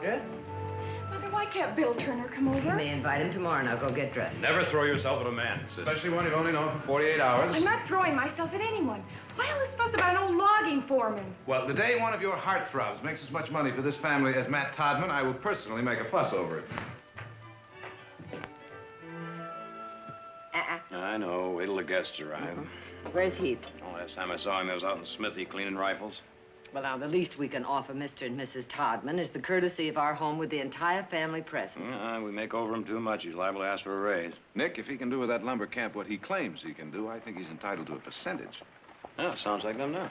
Margaret? Mother, why can't Bill Turner come over? You may invite him tomorrow, and I'll go get dressed. Never throw yourself at a man, sis. Especially when you've only known for 48 hours. I'm not throwing myself at anyone. Why all this fuss about an old logging foreman? Well, the day one of your heartthrobs makes as much money for this family as Matt Todman, I will personally make a fuss over it. I know. Wait till the guests arrive. Where's Heath? Oh, last time I saw him, he was out in Smithy cleaning rifles. Well, now, the least we can offer Mr. and Mrs. Todman is the courtesy of our home with the entire family present. We make over him too much. He's liable to ask for a raise. Nick, if he can do with that lumber camp what he claims he can do, I think he's entitled to a percentage. Oh, sounds like them now.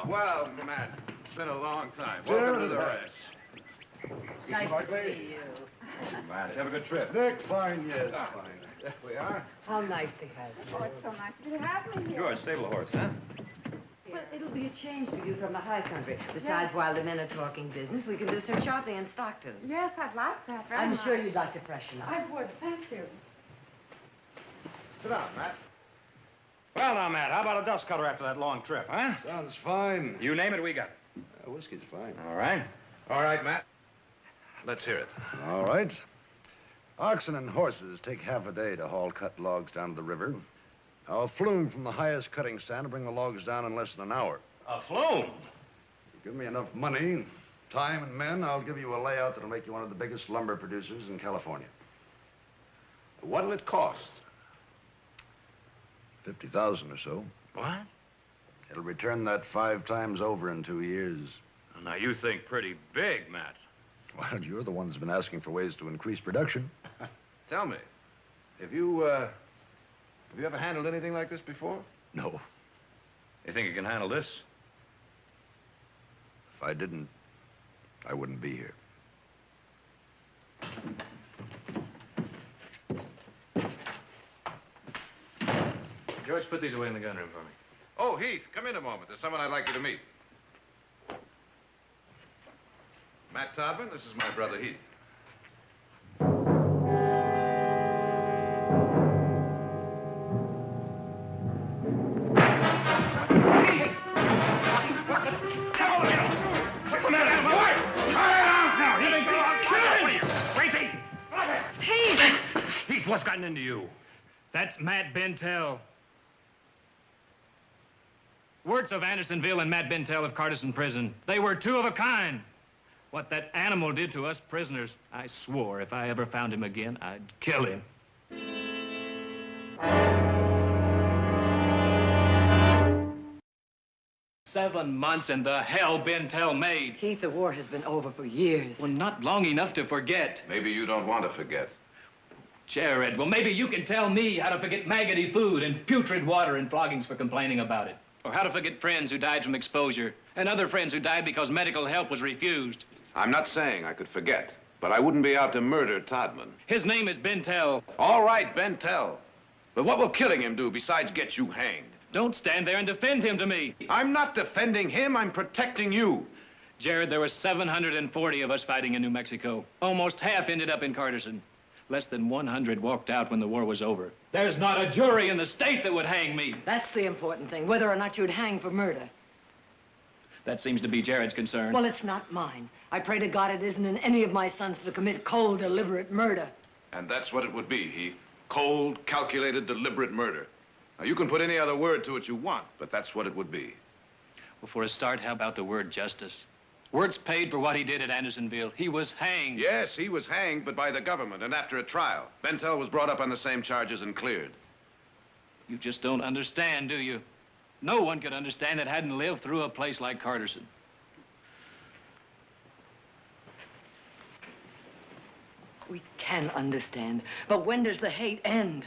Well, Matt, it's been a long time. Welcome to the rest. Nice to see you. Matt, have a good trip. Nick, fine, yes, fine. There we are. How nice to have you. Oh, it's so nice of you to have me here. You're a stable horse, huh? Well, it'll be a change for you from the high country. Besides, while the men are talking business, we can do some shopping in Stockton. Yes, I'd like that very I'm much. sure you'd like to freshen up. I would, thank you. Sit down, Matt. Well, now, Matt, how about a dust cutter after that long trip, huh? Sounds fine. You name it, we got it. Whiskey's fine. All right. All right, Matt. Let's hear it. All right. Oxen and horses take half a day to haul cut logs down to the river. A flume from the highest cutting stand will bring the logs down in less than an hour. A flume? You give me enough money, time, and men, I'll give you a layout that'll make you one of the biggest lumber producers in California. What'll it cost? 50,000 or so. What? It'll return that 5 times over in 2 years. Now, you think pretty big, Matt. Well, you're the one who's been asking for ways to increase production. Tell me, have you ever handled anything like this before? No. You think you can handle this? If I didn't, I wouldn't be here. George, put these away in the gunroom for me. Oh, Heath, come in a moment. There's someone I'd like you to meet. Matt Todman, this is my brother Heath. Heath, what's gotten into you? That's Matt Bentel. Wirtz of Andersonville and Matt Bentel of Carterson Prison. They were two of a kind. What that animal did to us prisoners, I swore if I ever found him again, I'd kill him. 7 months and the hell Bentel made. Heath, the war has been over for years. Well, not long enough to forget. Maybe you don't want to forget. Jared, well, maybe you can tell me how to forget maggoty food and putrid water and floggings for complaining about it. Or how to forget friends who died from exposure and other friends who died because medical help was refused. I'm not saying I could forget, but I wouldn't be out to murder Todman. His name is Bentel. All right, Bentel. But what will killing him do besides get you hanged? Don't stand there and defend him to me. I'm not defending him, I'm protecting you. Jared, there were 740 of us fighting in New Mexico. Almost half ended up in Carterson. Less than 100 walked out when the war was over. There's not a jury in the state that would hang me. That's the important thing, whether or not you'd hang for murder. That seems to be Jared's concern. Well, it's not mine. I pray to God it isn't in any of my sons to commit cold, deliberate murder. And that's what it would be, Heath. Cold, calculated, deliberate murder. Now, you can put any other word to it you want, but that's what it would be. Well, for a start, how about the word justice? Wirtz paid for what he did at Andersonville. He was hanged. Yes, he was hanged, but by the government, and after a trial. Bentel was brought up on the same charges and cleared. You just don't understand, do you? No one could understand that hadn't lived through a place like Carterson. We can understand, but when does the hate end?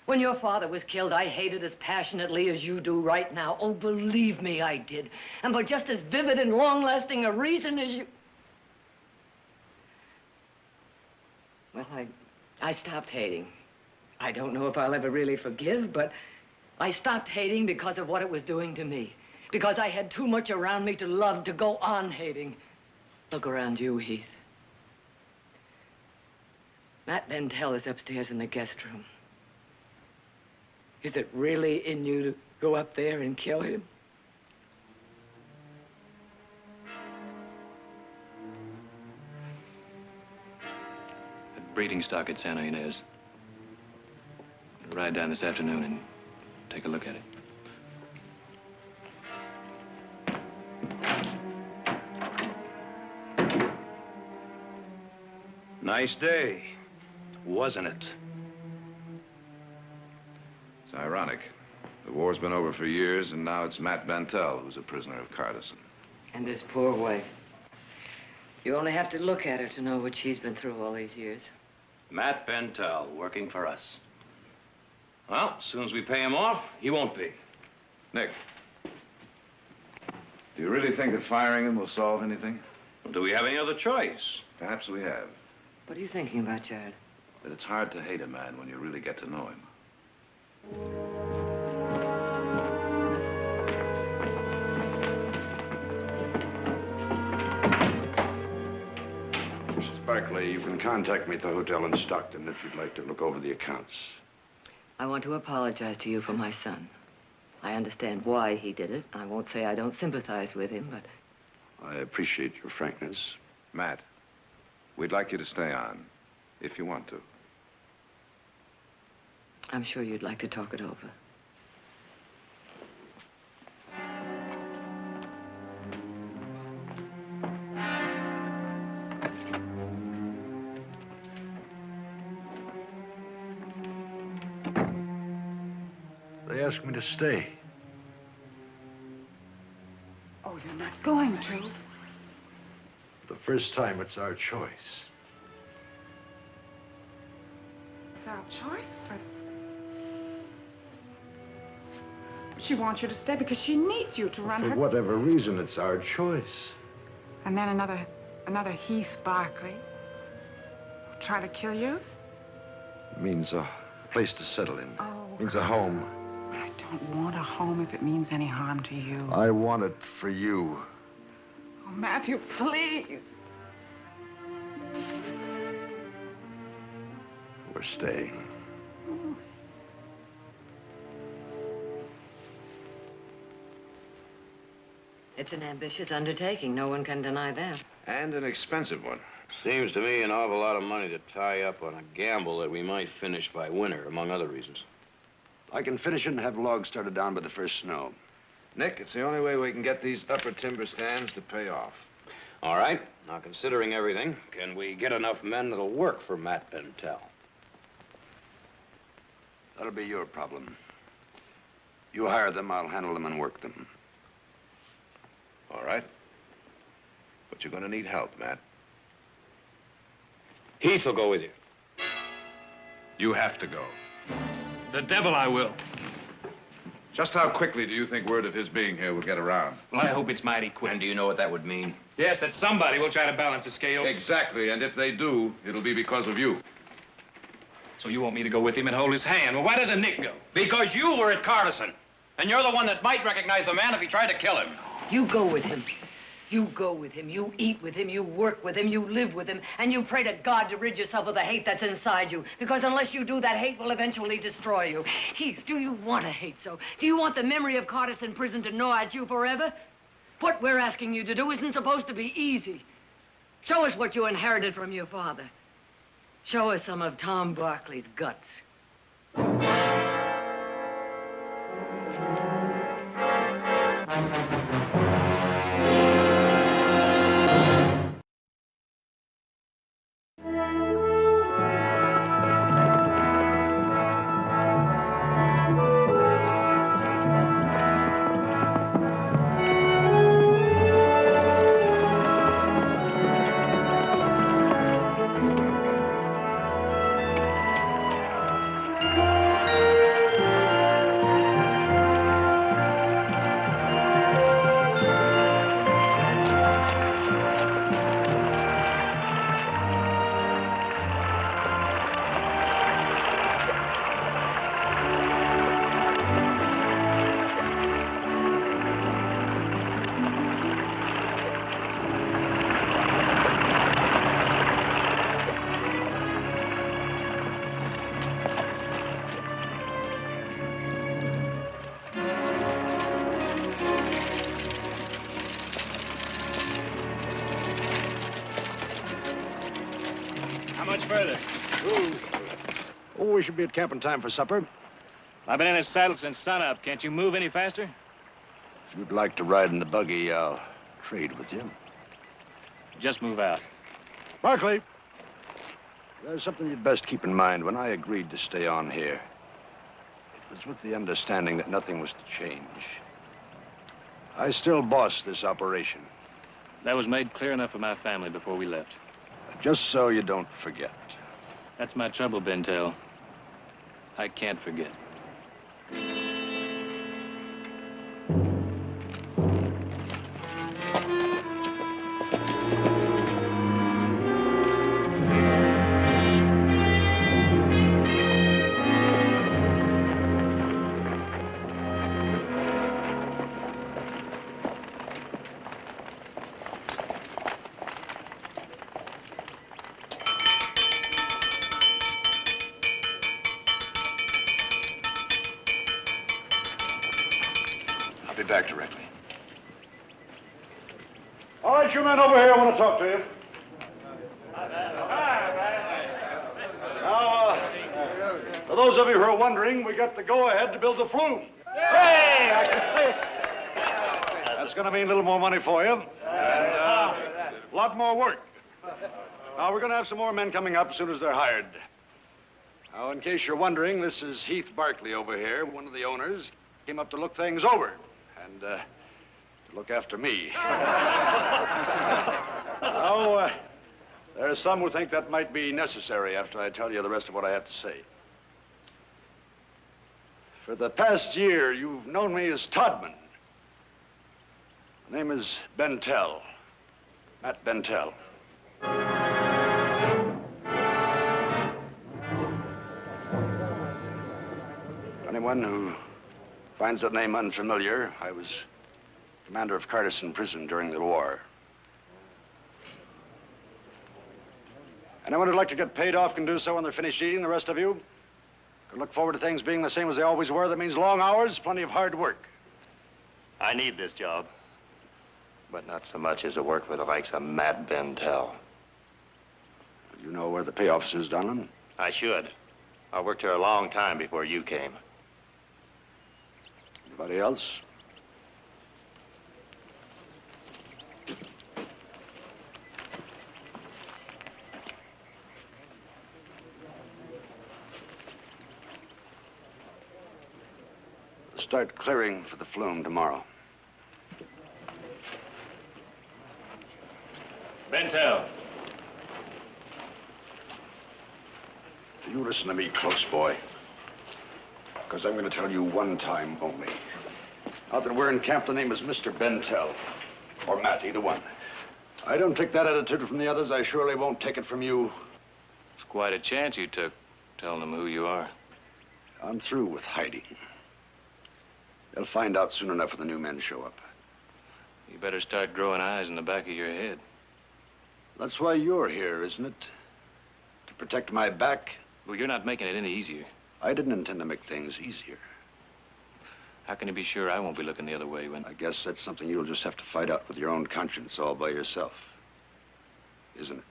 When your father was killed, I hated as passionately as you do right now. Oh, believe me, I did. And for just as vivid and long-lasting a reason as you... Well, I stopped hating. I don't know if I'll ever really forgive, but I stopped hating because of what it was doing to me. Because I had too much around me to love to go on hating. Look around you, Heath. Matt Bentel is upstairs in the guest room. Is it really in you Go up there and kill him? The breeding stock at Santa Ynez. Ride down this afternoon and take a look at it. Nice day, wasn't it? It's ironic. The war's been over for years, and now it's Matt Bantel who's a prisoner of Cardison. And his poor wife. You only have to look at her to know what she's been through all these years. Matt Bentel, working for us. Well, as soon as we pay him off, he won't be. Nick, do you really think that firing him will solve anything? Well, do we have any other choice? Perhaps we have. What are you thinking about, Jared? But it's hard to hate a man when you really get to know him. Mrs. Barkley, you can contact me at the hotel in Stockton if you'd like to look over the accounts. I want to apologize to you for my son. I understand why he did it. I won't say I don't sympathize with him, but... I appreciate your frankness. Matt, we'd like you to stay on, if you want to. I'm sure you'd like to talk it over. They asked me to stay. Oh, you're not going to. For the first time, it's our choice. It's our choice, but... She wants you to stay because she needs you to run For her... whatever reason, it's our choice. And then another Heath Barkley will try to kill you? It means a place to settle in. Oh. Means a home. I don't want a home if it means any harm to you. I want it for you. Oh, Matthew, please. We're staying. It's an ambitious undertaking. No one can deny that. And an expensive one. Seems to me an awful lot of money to tie up on a gamble that we might finish by winter, among other reasons. I can finish it and have logs started down by the first snow. Nick, it's the only way we can get these upper timber stands to pay off. All right. Now, considering everything, can we get enough men that'll work for Matt Bentel? That'll be your problem. You hire them, I'll handle them and work them. All right. But you're going to need help, Matt. Heath will go with you. You have to go. The devil I will. Just how quickly do you think word of his being here will get around? Well, I hope it's mighty quick. And do you know what that would mean? Yes, that somebody will try to balance the scales. Exactly, and if they do, it'll be because of you. So you want me to go with him and hold his hand? Well, why doesn't Nick go? Because you were at Cardison. And you're the one that might recognize the man if he tried to kill him. You go with him. You go with him. You eat with him. You work with him. You live with him. And you pray to God to rid yourself of the hate that's inside you. Because unless you do, that hate will eventually destroy you. Heath, do you want to hate so? Do you want the memory of Cardison prison to gnaw at you forever? What we're asking you to do isn't supposed to be easy. Show us what you inherited from your father. Show us some of Tom Barkley's guts. much further? Oh, we should be at camp in time for supper. I've been in this saddle since sunup. Can't you move any faster? If you'd like to ride in the buggy, I'll trade with you. Just move out. Barkley, there's something you'd best keep in mind. When I agreed to stay on here, it was with the understanding that nothing was to change. I still boss this operation. That was made clear enough for my family before we left. Just so you don't forget. That's my trouble, Bentel. I can't forget. I'll be back directly. All right, you men over here, I want to talk to you. Now, for those of you who are wondering, we got the go-ahead to build the flume. Hey, I can see it. That's going to mean a little more money for you, and a lot more work. Now, we're going to have some more men coming up as soon as they're hired. Now, in case you're wondering, this is Heath Barkley over here, one of the owners. Came up to look things over and to look after me. Now, there are some who think that might be necessary after I tell you the rest of what I have to say. For the past year, you've known me as Todman. My name is Bentel, Matt Bentel. Anyone who finds that name unfamiliar, I was commander of Carterson Prison during the war. Anyone who'd like to get paid off can do so when they're finished eating, the rest of you. Can look forward to things being the same as they always were. That means long hours, plenty of hard work. I need this job, but not so much as to work with the likes of Matt Bentel. You know where the pay office is, Donlin? I should. I worked here a long time before you came. Anybody else? We'll start clearing for the flume tomorrow. Bentel. You listen to me close, boy. Because I'm going to tell you one time only. Now that we're in camp, the name is Mr. Bentel. Or Matt, either one. I don't take that attitude from the others. I surely won't take it from you. It's quite a chance you took, telling them who you are. I'm through with hiding. They'll find out soon enough when the new men show up. You better start growing eyes in the back of your head. That's why you're here, isn't it? To protect my back? Well, you're not making it any easier. I didn't intend to make things easier. How can you be sure I won't be looking the other way when... I guess that's something you'll just have to fight out with your own conscience all by yourself. Isn't it?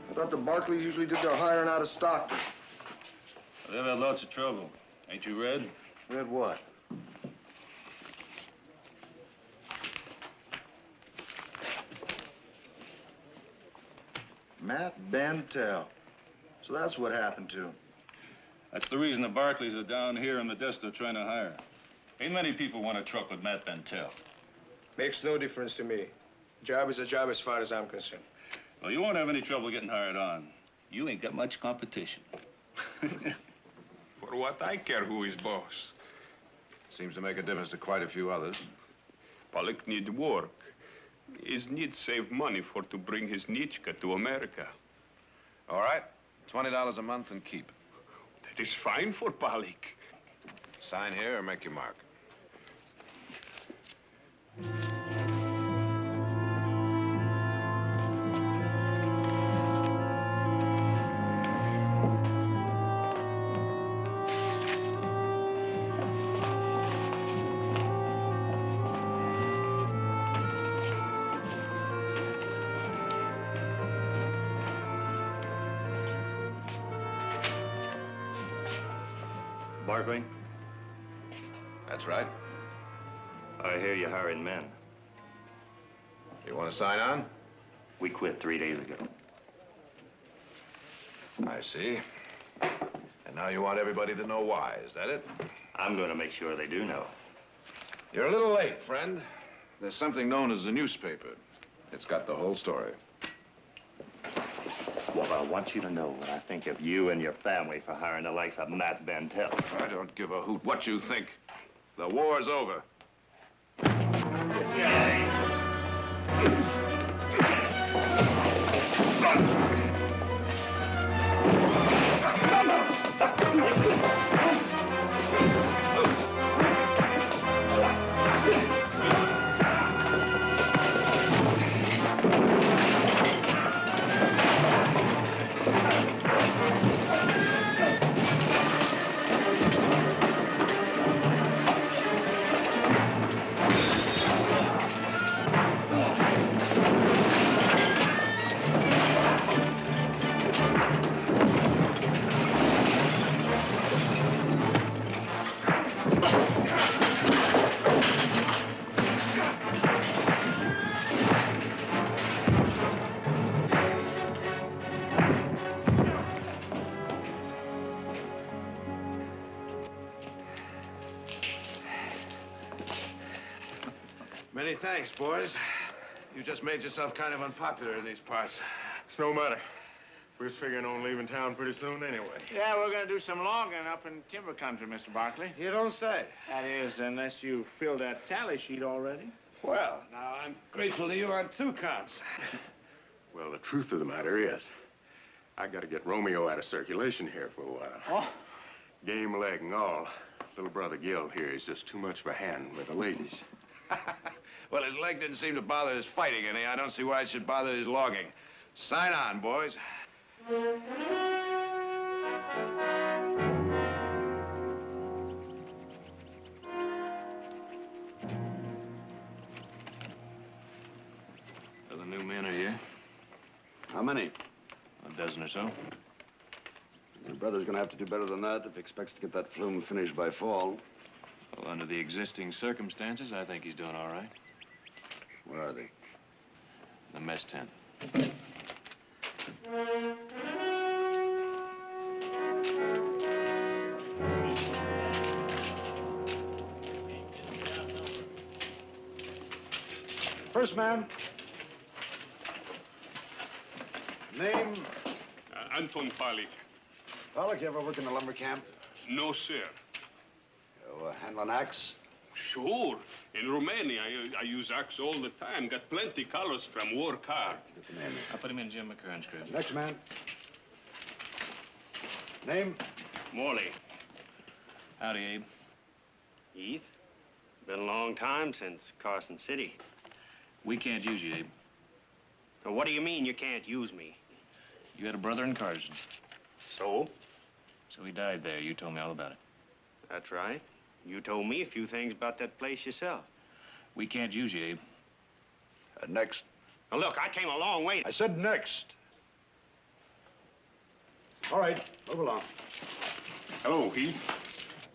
I thought the Barkleys usually did their hiring out of Stockton. They've had lots of trouble. Ain't you read? Read what? Matt Bentel. So that's what happened to him. That's the reason the Barkleys are down here in Modesto trying to hire. Ain't many people want to truck with Matt Bentel. Makes no difference to me. Job is a job as far as I'm concerned. Well, you won't have any trouble getting hired on. You ain't got much competition. For what I care who is boss. Seems to make a difference to quite a few others. Pollock need work. His need save money for to bring his Nietzsche to America. All right, $20 a month and keep. That is fine for Pollock. Sign here or make your mark. Barkley, That's right. I hear you hiring men. You want to sign on? We quit 3 days ago. I see. And now you want everybody to know why, is that it? I'm going to make sure they do know. You're a little late, friend. There's something known as the newspaper. It's got the whole story. Well, I want you to know what I think of you and your family for hiring the likes of Matt Bentel. I don't give a hoot what you think. The war's over. Many thanks, boys. You just made yourself kind of unpopular in these parts. It's no matter. We was figuring on leaving town pretty soon anyway. Yeah, we're going to do some logging up in timber country, Mr. Barkley. You don't say. That is, unless you filled that tally sheet already. Well, now, I'm grateful to you on 2 counts. Well, the truth of the matter is, I got to get Romeo out of circulation here for a while. Oh. Game leg and all. Little brother Gil here is just too much of a hand with the ladies. Well, his leg didn't seem to bother his fighting any. I don't see why it should bother his logging. Sign on, boys. So the new men are here? How many? A dozen or so. Your brother's gonna have to do better than that if he expects to get that flume finished by fall. Well, under the existing circumstances, I think he's doing all right. Where are they? The mess tent. First man. Name? Anton Pollock. Pollock, you ever work in the lumber camp? No, sir. You handle an axe? Sure. In Romania, I use axe all the time. Got plenty colors from work hard. Get the name. I'll put him in Jim McCurn's crib. Next man. Name? Morley. Howdy, Abe. Heath? Been a long time since Carson City. We can't use you, Abe. Now, what do you mean you can't use me? You had a brother in Carson. So? So he died there. You told me all about it. That's right. You told me a few things about that place yourself. We can't use you, Abe. Next. Now, look, I came a long way. I said next. All right, move along. Hello, Heath.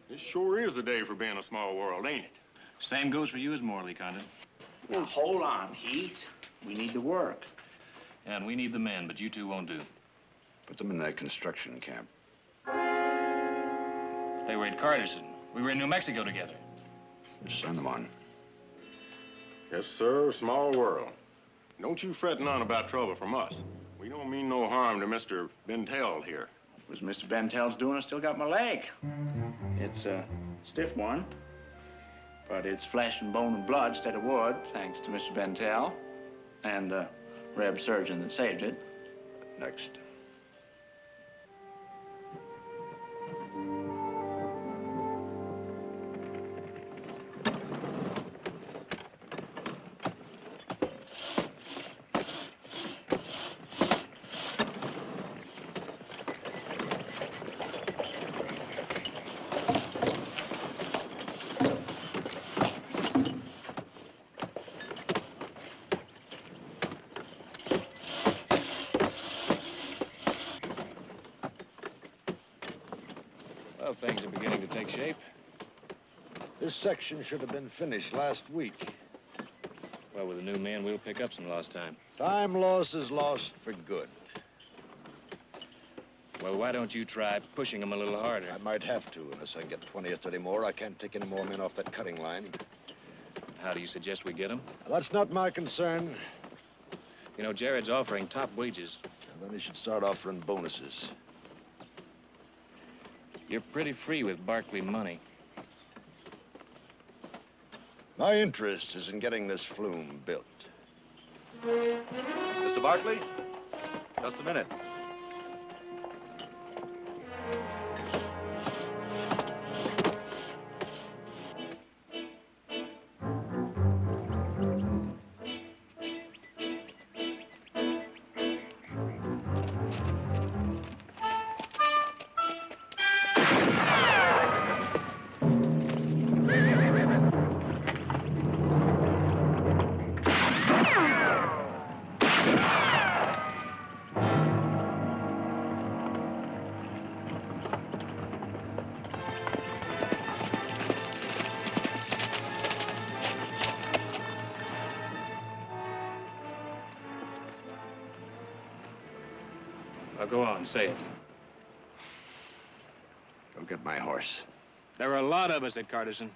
This sure is a day for being a small world, ain't it? Same goes for you as Morley, Condon. Now, hold on, Heath. We need to work. And we need the men, but you two won't do. Put them in that construction camp. They were at Carterson. We were in New Mexico together. Just send them on. Yes, sir. Small world. Don't you fretting on about trouble from us. We don't mean no harm to Mr. Bentel here. Was Mr. Bentel's doing? I still got my leg. It's a stiff one, but it's flesh and bone and blood instead of wood, thanks to Mr. Bentel and the reb surgeon that saved it. Next. Well, things are beginning to take shape. This section should have been finished last week. Well, with the new man, we'll pick up some lost time. Time lost is lost for good. Well, why don't you try pushing him a little harder? I might have to, unless I get 20 or 30 more. I can't take any more men off that cutting line. How do you suggest we get him? That's not my concern. You know, Jared's offering top wages. And then he should start offering bonuses. You're pretty free with Barkley money. My interest is in getting this flume built. Mr. Barkley? Just a minute. Now, go on, say it. Go get my horse. There were a lot of us at Carterson.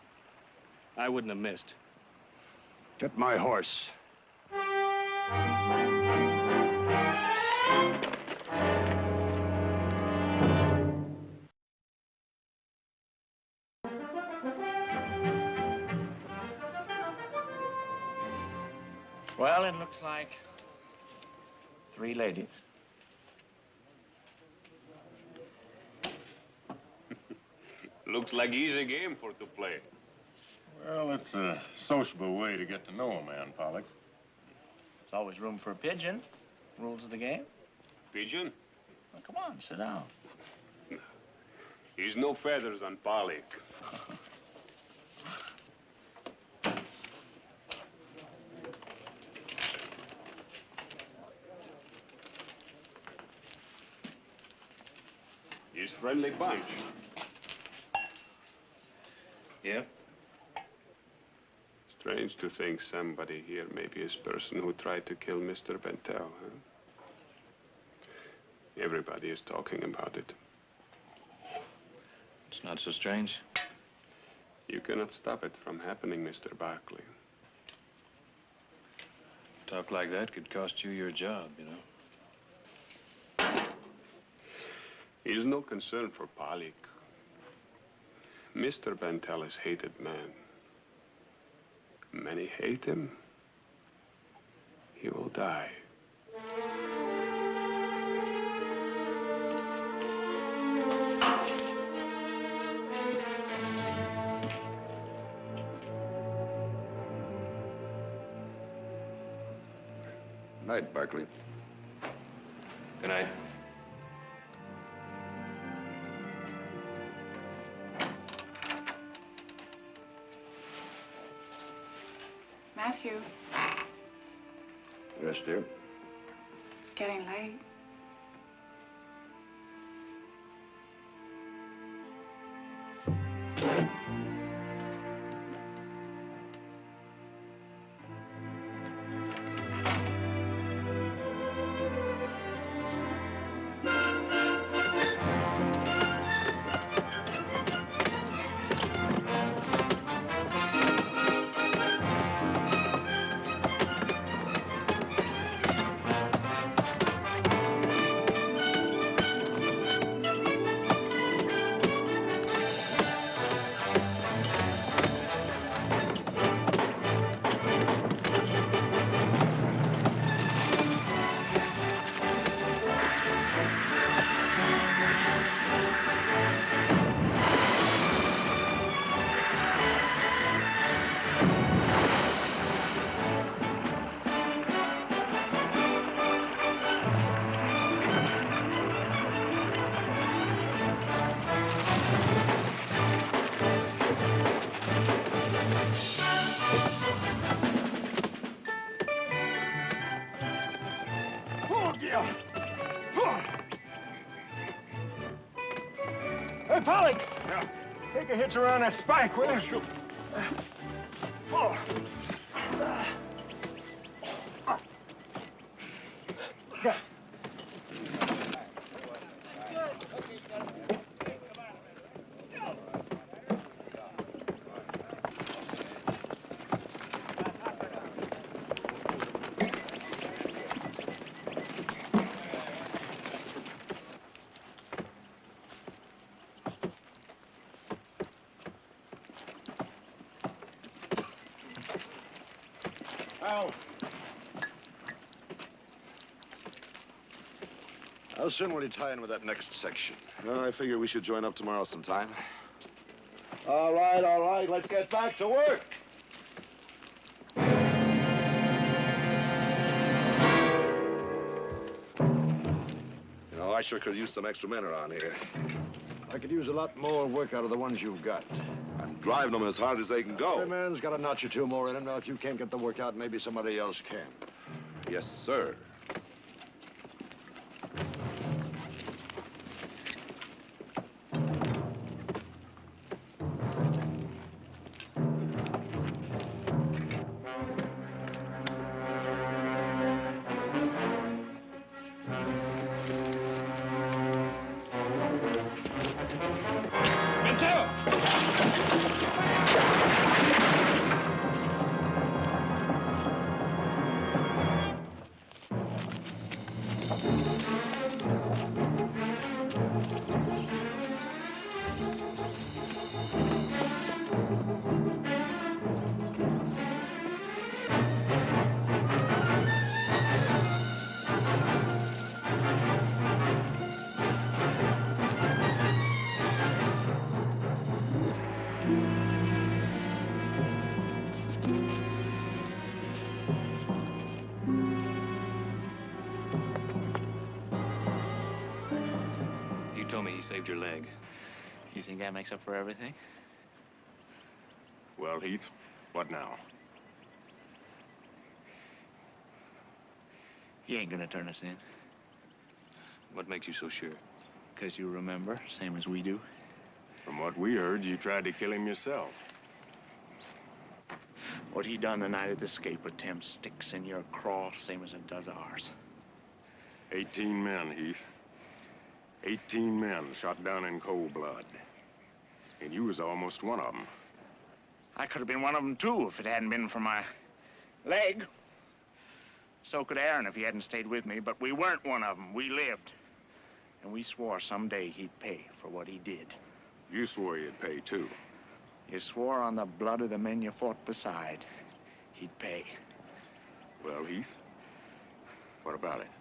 I wouldn't have missed. Get my horse. Well, it looks like 3 ladies. Looks like easy game for to play. Well, it's a sociable way to get to know a man, Pollock. There's always room for a pigeon. Rules of the game. Pigeon? Well, come on, sit down. He's no feathers on Pollock. He's friendly bunch. Yep. Strange to think somebody here may be his person who tried to kill Mr. Bentel, huh? Everybody is talking about it. It's not so strange. You cannot stop it from happening, Mr. Barkley. Talk like that could cost you your job, you know. He is no concern for Pollock. Mr. Bentel is hated man. Many hate him. He will die. Night, Barkley. Good night. Matthew, Yes, dear. it's getting late. Hey, Polly! Take a hitch around that spike, will you? How soon will you tie in with that next section? I figure we should join up tomorrow sometime. All right. Let's get back to work. You know, I sure could use some extra men around here. I could use a lot more work out of the ones you've got. I'm driving them as hard as they can go. Every man's got a notch or two more in him. Now, if you can't get the work out, maybe somebody else can. Yes, sir. You told me he saved your leg. You think that makes up for everything? Well, Heath, what now? He ain't gonna turn us in. What makes you so sure? Because you remember, same as we do. From what we heard, you tried to kill him yourself. What he done the night of the escape attempt sticks in your craw, same as it does ours. 18 men, Heath. 18 men shot down in cold blood. And you was almost one of them. I could have been one of them, too, if it hadn't been for my leg. So could Aaron if he hadn't stayed with me, but we weren't one of them. We lived. And we swore someday he'd pay for what he did. You swore you'd pay, too. You swore on the blood of the men you fought beside he'd pay. Well, Heath, what about it?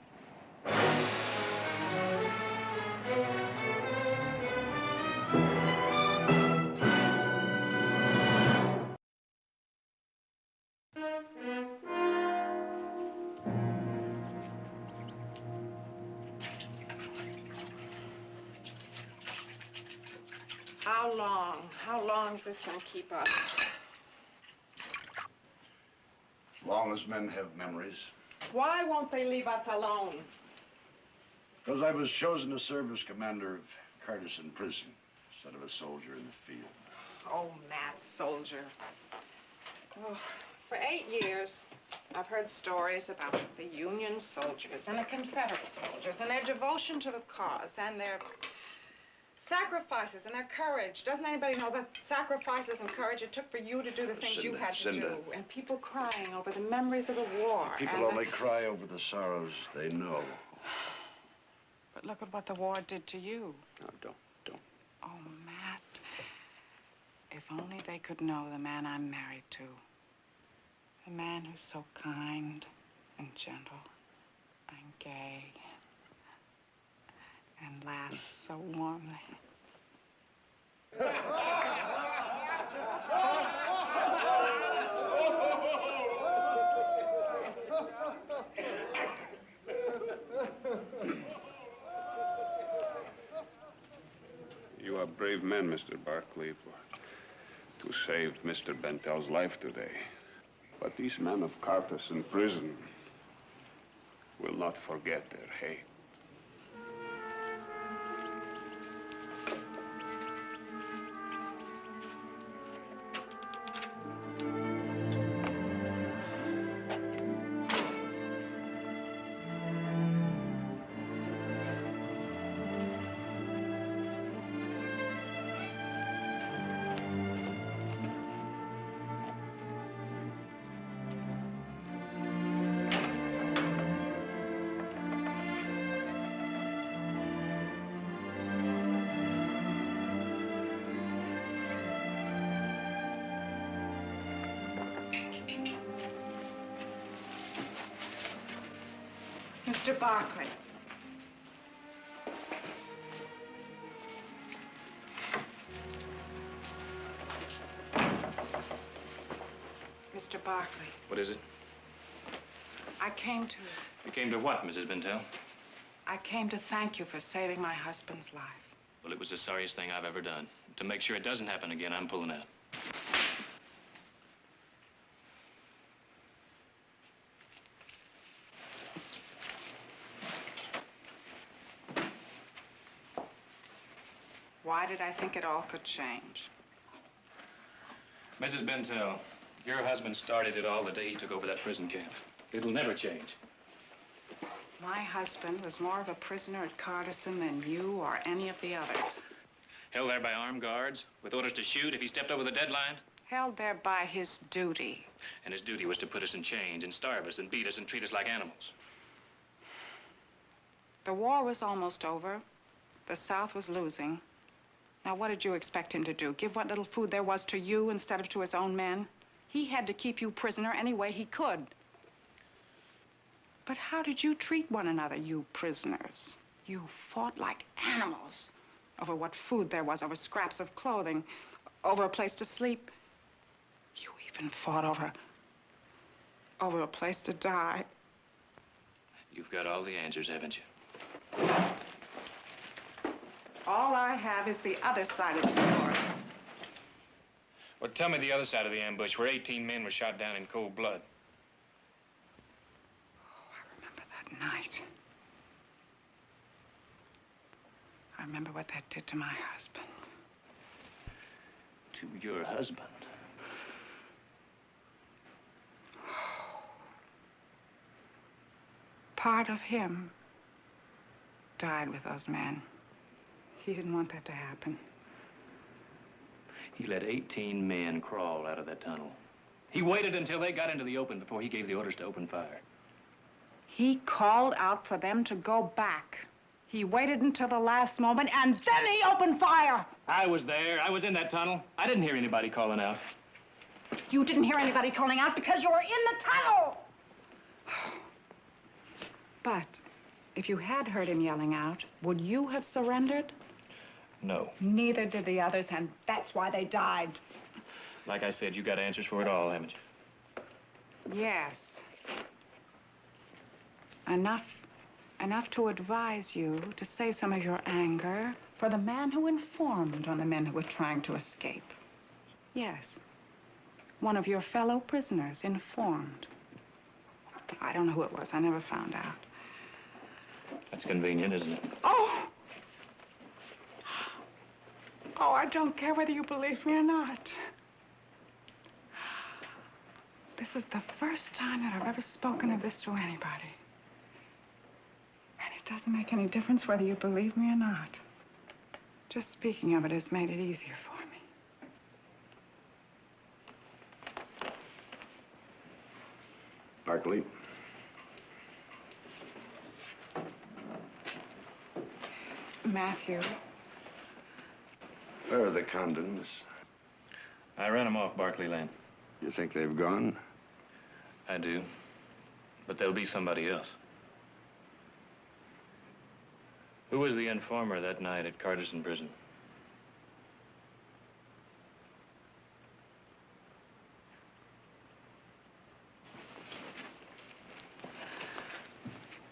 How long is this going to keep up? As long as men have memories. Why won't they leave us alone? Because I was chosen to serve as commander of Carterson Prison instead of a soldier in the field. Oh, mad soldier. Oh, for 8 years, I've heard stories about the Union soldiers and the Confederate soldiers and their devotion to the cause and their sacrifices and their courage. Doesn't anybody know the sacrifices and courage it took for you to do the things you had to do? And people crying over the memories of the war. People only cry over the sorrows they know. But look at what the war did to you. No, don't. Oh, Matt. If only they could know the man I'm married to. The man who's so kind and gentle and gay and laughs so warmly. You are brave men, Mr. Barkley, to save Mr. Bentel's life today. But these men of Carterson Prison will not forget their hate. Mr. Barkley. Mr. Barkley, What is it? I came to... You came to what, Mrs. Bintel? I came to thank you for saving my husband's life. Well, it was the sorriest thing I've ever done. To make sure it doesn't happen again, I'm pulling out. Why did I think it all could change? Mrs. Bintel, your husband started it all the day he took over that prison camp. It'll never change. My husband was more of a prisoner at Carterson than you or any of the others. Held there by armed guards, with orders to shoot if he stepped over the deadline. Held there by his duty. And his duty was to put us in chains and starve us and beat us and treat us like animals. The war was almost over. The South was losing. Now, what did you expect him to do? Give what little food there was to you instead of to his own men? He had to keep you prisoner any way he could. But how did you treat one another, you prisoners? You fought like animals over what food there was, over scraps of clothing, over a place to sleep. You even fought over a place to die. You've got all the answers, haven't you? All I have is the other side of the story. Well, tell me the other side of the ambush, where 18 men were shot down in cold blood. Oh, I remember that night. I remember what that did to my husband. To your husband? Part of him died with those men. He didn't want that to happen. He let 18 men crawl out of that tunnel. He waited until they got into the open before he gave the orders to open fire. He called out for them to go back. He waited until the last moment, and then he opened fire. I was there. I was in that tunnel. I didn't hear anybody calling out. You didn't hear anybody calling out because you were in the tunnel. But if you had heard him yelling out, would you have surrendered? No. Neither did the others, and that's why they died. Like I said, you got answers for it all, haven't you? Yes. Enough to advise you to save some of your anger for the man who informed on the men who were trying to escape. Yes. One of your fellow prisoners informed. I don't know who it was. I never found out. That's convenient, isn't it? Oh! Oh, I don't care whether you believe me or not. This is the first time that I've ever spoken of this to anybody. And it doesn't make any difference whether you believe me or not. Just speaking of it has made it easier for me. Barkley. Matthew. Where are the condoms? I ran them off Barkley Lane. You think they've gone? I do. But there'll be somebody else. Who was the informer that night at Carterson Prison?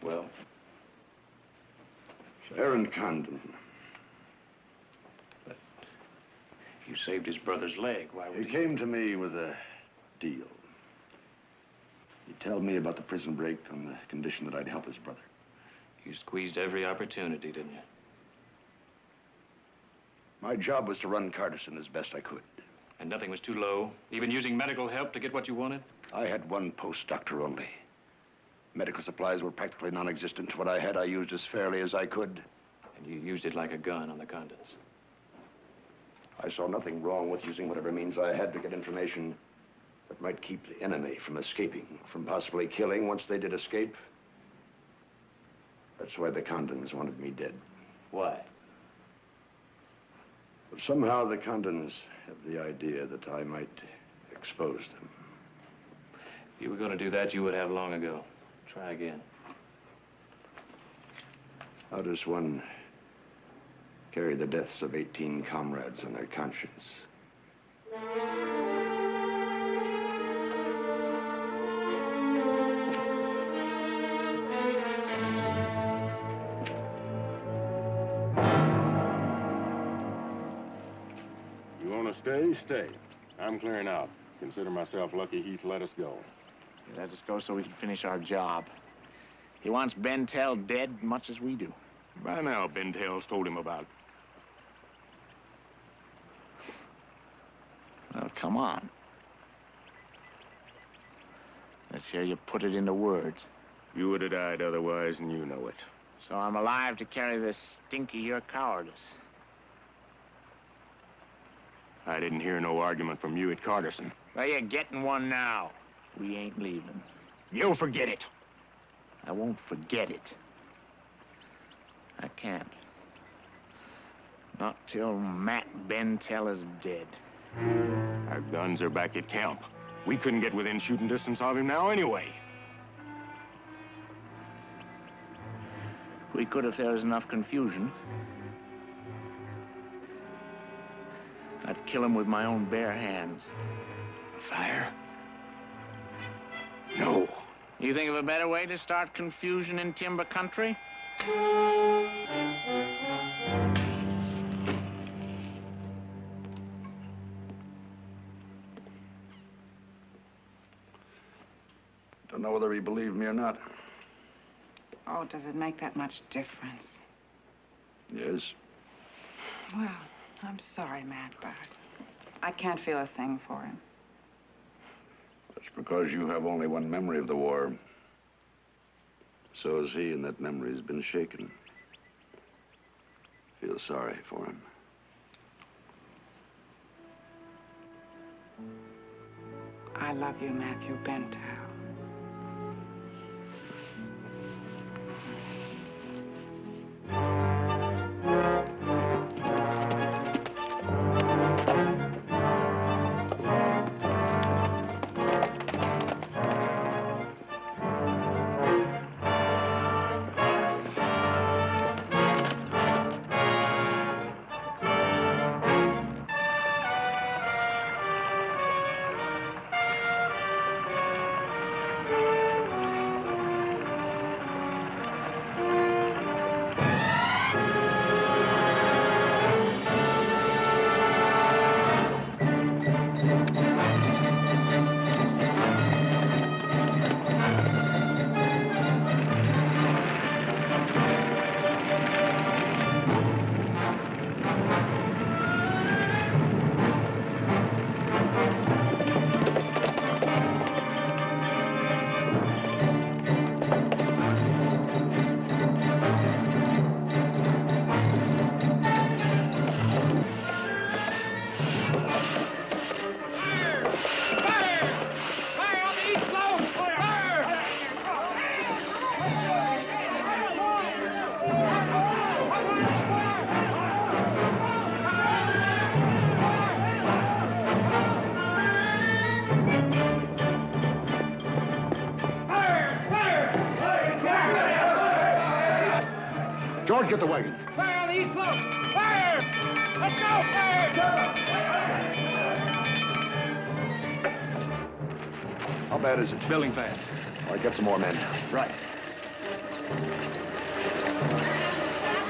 Well? Aaron Condon. But you saved his brother's leg. Why would He came to me with a deal. He tell me about the prison break on the condition that I'd help his brother. You squeezed every opportunity, didn't you? My job was to run Carterson as best I could. And nothing was too low? Even using medical help to get what you wanted? I had one post doctor only. Medical supplies were practically non-existent. What I had, I used as fairly as I could. And you used it like a gun on the Condons. I saw nothing wrong with using whatever means I had to get information that might keep the enemy from escaping, from possibly killing once they did escape. That's why the Condons wanted me dead. Why? But somehow the Condons have the idea that I might expose them. If you were going to do that, you would have long ago. Try again. How does one carry the deaths of 18 comrades on their conscience? You want to stay? Stay. I'm clearing out. Consider myself lucky Heath let us go. He let us go so we can finish our job. He wants Bentel dead much as we do. By now, Bentel's told him about it. Well, come on. Let's hear you put it into words. You would have died otherwise, and you know it. So I'm alive to carry this stink of your cowardice. I didn't hear no argument from you at Carterson. Well, you're getting one now. We ain't leaving. You'll forget it. I won't forget it. I can't. Not till Matt Bentel is dead. Our guns are back at camp. We couldn't get within shooting distance of him now anyway. We could if there was enough confusion. I'd kill him with my own bare hands. Fire? No. You think of a better way to start confusion in timber country? Don't know whether he believed me or not. Oh, does it make that much difference? Yes. Well, I'm sorry, Matt, but I can't feel a thing for him. That's because you have only one memory of the war. So has he, and that memory's been shaken. Feel sorry for him. I love you, Matthew Bentel. George, get the wagon. Fire on the east slope! Fire! Let's go! Fire! How bad is it? Building fast. All right, get some more men. Right.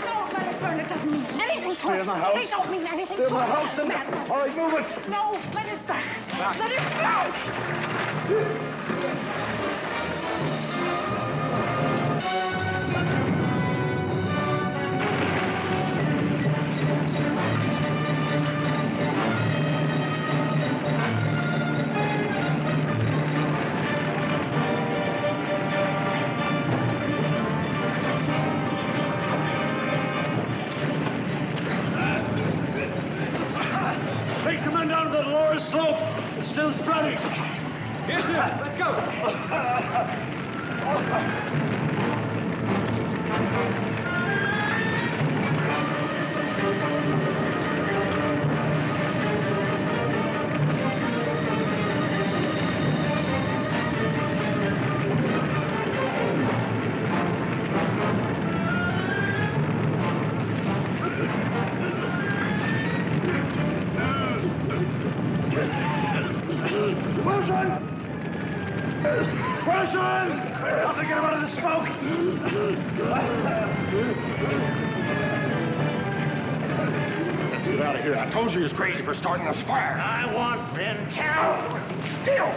Don't let it burn. It doesn't mean anything to us. Stay in the house. They don't mean anything Stay in to the us. house. Matt, All right, move it. no, let it burn. Let it go! Take some men down to the lower slope. It's still spreading. Here's it. Let's go. Wilson! Help me get him out of the smoke! Let's get out of here. I told you he was crazy for starting this fire. I want Bentel. Still!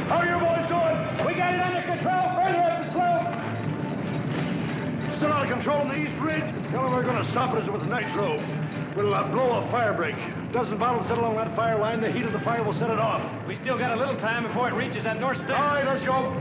How are you boys doing? We got it under control further up the slope. Still out of control on the east ridge? The only way we're going to stop it is with nitro. We'll blow a fire break. A dozen bottles set along that fire line. The heat of the fire will set it off. We still got a little time before it reaches that north stand. All right, let's go.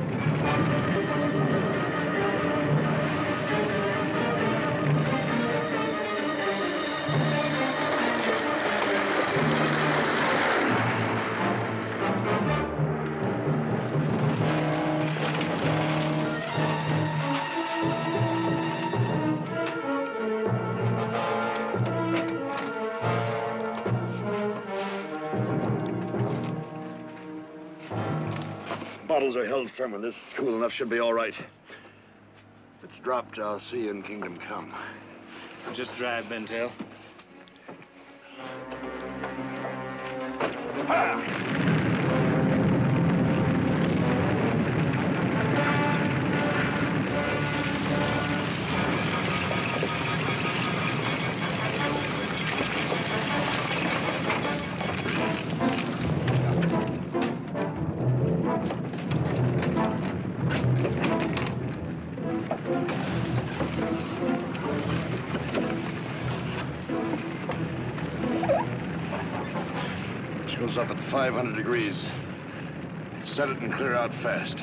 Bottles are held firm and this is cool enough. Should be all right. If it's dropped, I'll see you in Kingdom Come. Just drive, Bentel. Goes up at 500 degrees. Set it and clear out fast.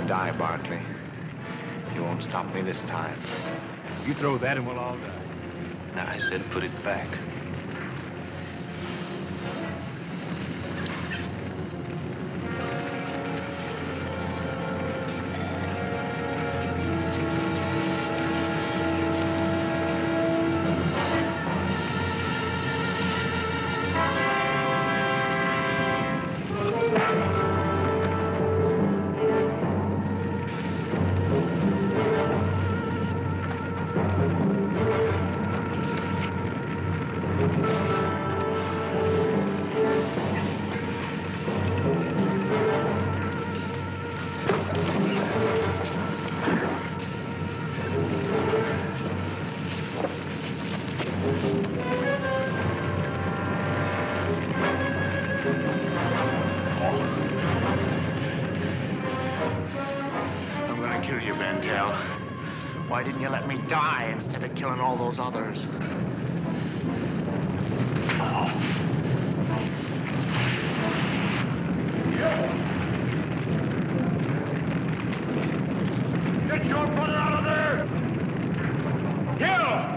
Die, Barkley. You won't stop me this time. You throw that and we'll all die. No, I said put it back. let me die instead of killing all those others. Get your brother out of there! Gil!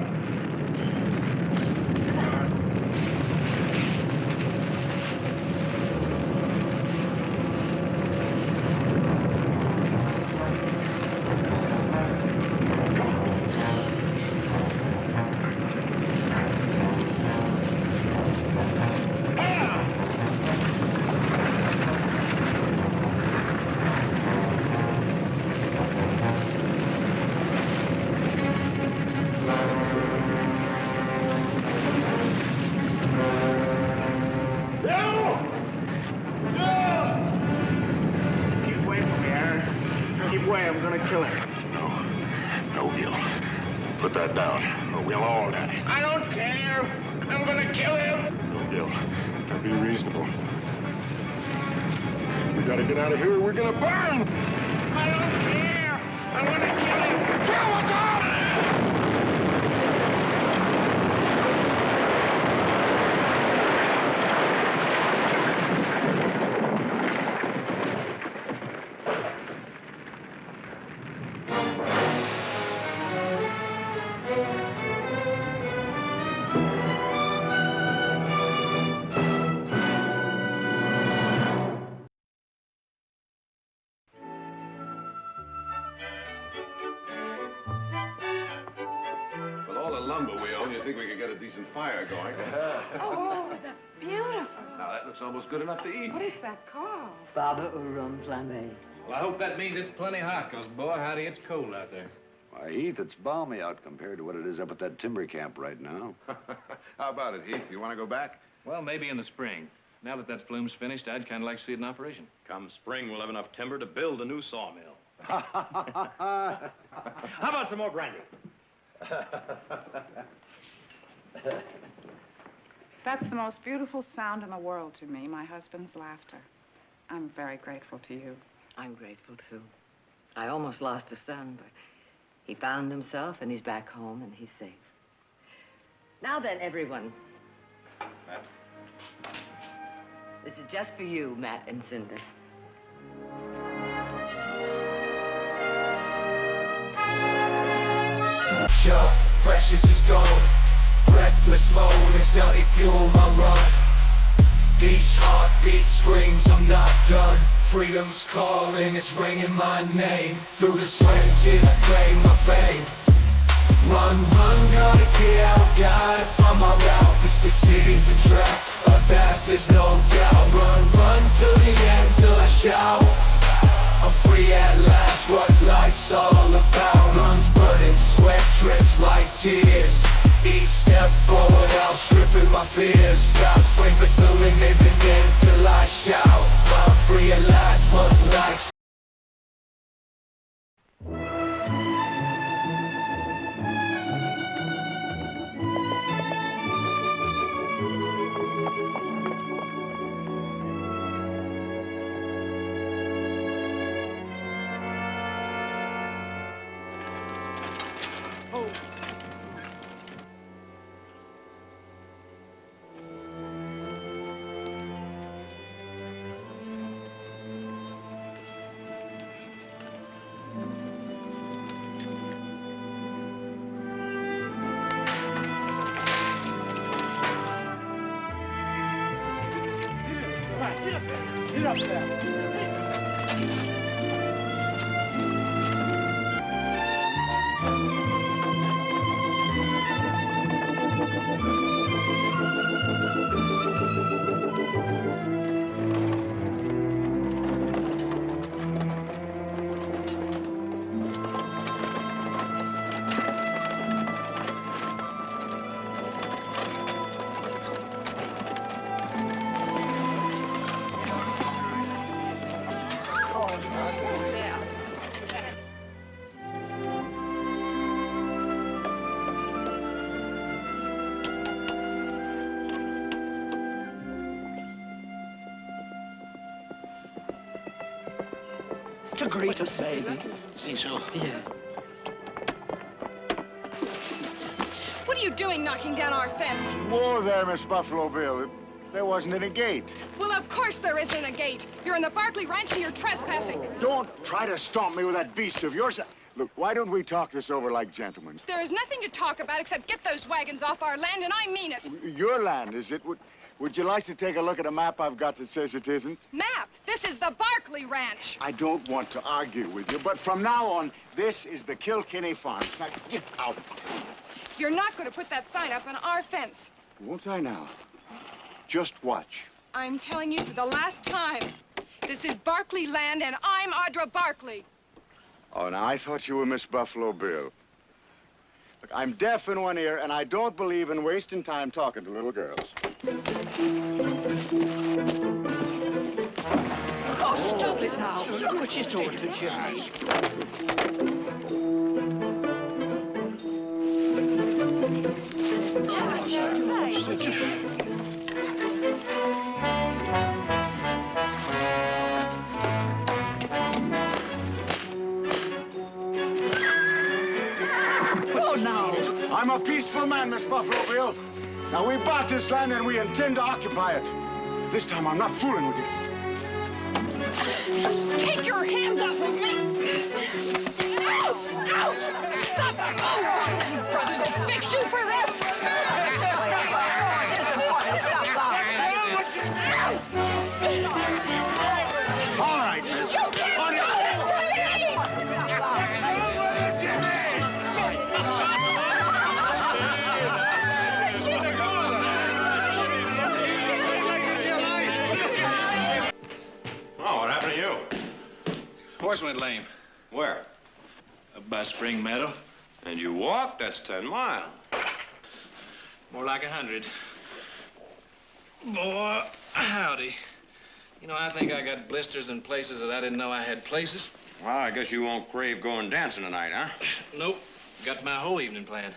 Kill him. No, Gil. Put that down, or we'll all die. I don't care. I'm gonna kill him. No, Gil. Now be reasonable. We gotta get out of here. We're gonna burn. I don't care. I'm gonna kill him. Kill what's on! With all the lumber we own, you'd think we could get a decent fire going. Oh, that's beautiful. Now, that looks almost good enough to eat. What is that called? Baba or rum flambé. Well, I hope that means it's plenty hot, because, boy, howdy, it's cold out there. Why, Heath, it's balmy out compared to what it is up at that timber camp right now. How about it, Heath? You want to go back? Well, maybe in the spring. Now that that flume's finished, I'd kind of like to see it in operation. Come spring, we'll have enough timber to build a new sawmill. How about some more brandy? That's the most beautiful sound in the world to me, my husband's laughter. I'm very grateful to you. I'm grateful, too. I almost lost a son, but he found himself, and he's back home, and he's safe. Now then, everyone. Matt? This is just for you, Matt and Cinder. Sure, precious is gold. Breathless mode, insanity fuel my run. Each heartbeat screams I'm not done. Freedom's calling, it's ringing my name. Through the sweat and tears I claim my fame. Run, gotta get out, gotta find my route. This city's a trap, of that there's no doubt. Run till the end, till I shout. I'm free at last, what life's all about. Lungs burning, sweat drips like tears. Each step forward, outstripping my fears. Stop scream pursuing, living in till I shout. I'm free at last, what life's Get up there. To greet us, baby. Think so? Yeah. What are you doing knocking down our fence? Whoa there, Miss Buffalo Bill. There wasn't any gate. Well, of course there isn't a gate. You're in the Barkley Ranch and you're trespassing. Don't try to stomp me with that beast of yours. Look, why don't we talk this over like gentlemen? There is nothing to talk about except get those wagons off our land, and I mean it. Your land, is it? Would you like to take a look at a map I've got that says it isn't? Map? This is the Barkley Ranch. I don't want to argue with you, but from now on, this is the Kilkenny Farm. Now, get out. You're not going to put that sign up on our fence. Won't I now? Just watch. I'm telling you for the last time. This is Barkley land, and I'm Audra Barkley. Oh, now, I thought you were Miss Buffalo Bill. Look, I'm deaf in one ear, and I don't believe in wasting time talking to little girls. Oh, stop it now. Look what she's doing to Jimmy. Oh, now. I'm a peaceful man, Miss Buffalo Bill. Now, we bought this land and we intend to occupy it. This time, I'm not fooling with you. Take your hands off of me! Ouch! Ouch! Stop it! Oh, brothers will fix you for this! All right, miss. You can't do it! Oh, what happened to you? Horse went lame. Where? Up by Spring Meadow. And you walked? That's 10 miles. More like 100. Boy, howdy. You know, I think I got blisters in places that I didn't know I had places. Well, I guess you won't crave going dancing tonight, huh? Nope. Got my whole evening planned.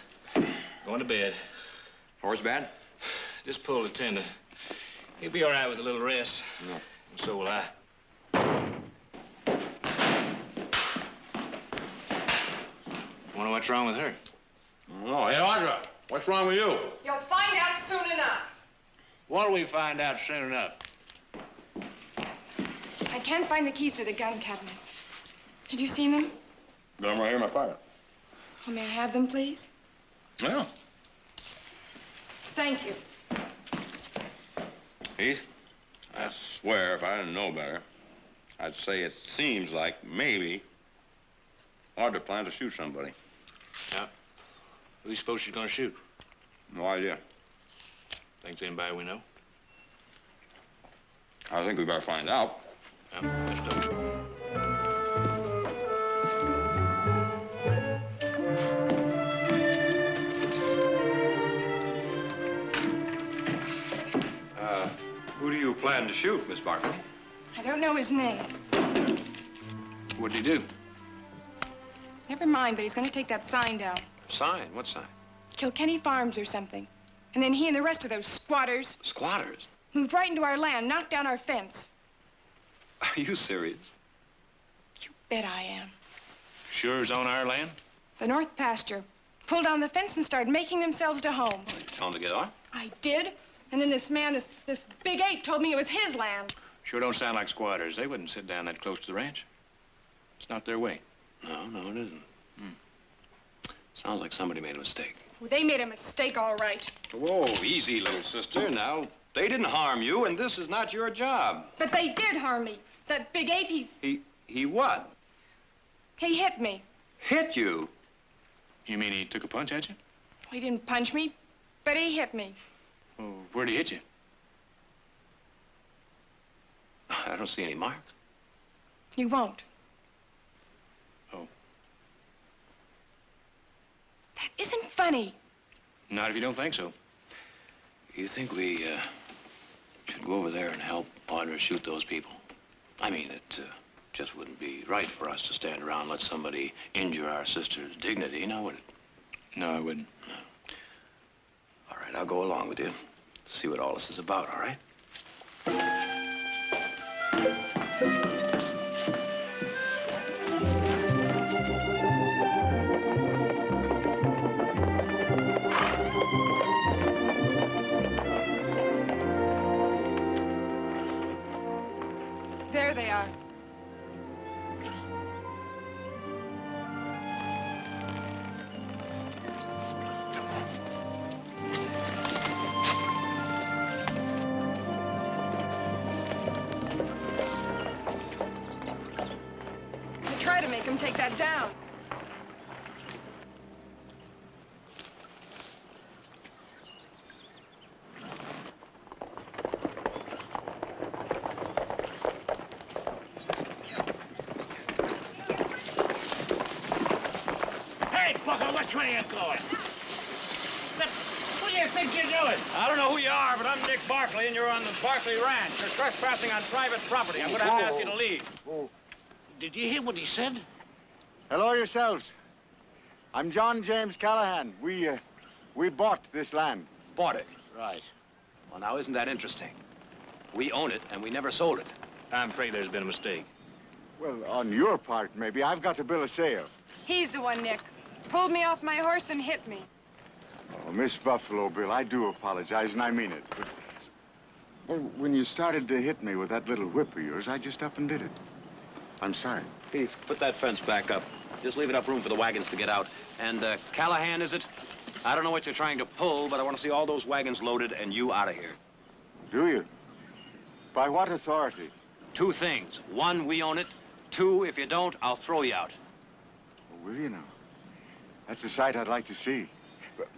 Going to bed. Horse bad? Just pulled a tendon. He'll be all right with a little rest. No. And so will I. Wonder what's wrong with her. Oh, hey, Audra, what's wrong with you? You'll find out soon enough. What'll we find out soon enough? I can't find the keys to the gun cabinet. Have you seen them? Got them right here in my pocket. Oh, may I have them, please? Yeah. Thank you. Heath, I swear if I didn't know better, I'd say it seems like maybe Audra planned to shoot somebody. Yeah. Who do you suppose she's gonna shoot? No idea. Think it's anybody we know? I think we better find out. Yeah, let's do it. Who do you plan to shoot, Miss Barkley? I don't know his name. What'd he do? Never mind, but he's going to take that sign down. Sign? What sign? Kilkenny Farms or something. And then he and the rest of those squatters Squatters? moved right into our land, knocked down our fence. Are you serious? You bet I am. Sure's on our land? The north pasture. Pulled down the fence and started making themselves to home. Tell them to get on? I did. And then this man, this big ape, told me it was his land. Sure don't sound like squatters. They wouldn't sit down that close to the ranch. It's not their way. No, no, it isn't. Sounds like somebody made a mistake. Well, they made a mistake, all right. Whoa, easy, little sister. Now, they didn't harm you, and this is not your job. But they did harm me. That big ape, He what? he hit me. Hit you? You mean he took a punch at you? He didn't punch me, but he hit me. Oh, where'd he hit you? I don't see any marks. You won't. Oh. That isn't funny. Not if you don't think so. You think we should go over there and help Audra shoot those people? I mean, it just wouldn't be right for us to stand around and let somebody injure our sister's dignity, now would it? No, I wouldn't. No. All right, I'll go along with you. See what all this is about, all right? There they are. Try to make him take that down. Hey, Bucko, which way you going? What do you think you're doing? I don't know who you are, but I'm Nick Barkley, and you're on the Barkley Ranch. You're trespassing on private property. I'm going to have to ask you to leave. Did you hear what he said? Hello yourselves. I'm John James Callahan. We bought this land. Bought it. Right. Well, now, isn't that interesting? We own it, and we never sold it. I'm afraid there's been a mistake. Well, on your part, maybe. I've got a bill of sale. He's the one, Nick. Pulled me off my horse and hit me. Oh, Miss Buffalo Bill, I do apologize, and I mean it. But, well, when you started to hit me with that little whip of yours, I just up and did it. I'm sorry. Heath, put that fence back up. Just leave enough room for the wagons to get out. And, Callahan, is it? I don't know what you're trying to pull, but I want to see all those wagons loaded and you out of here. Do you? By what authority? Two things. One, we own it. Two, if you don't, I'll throw you out. Oh, will you now? That's a sight I'd like to see.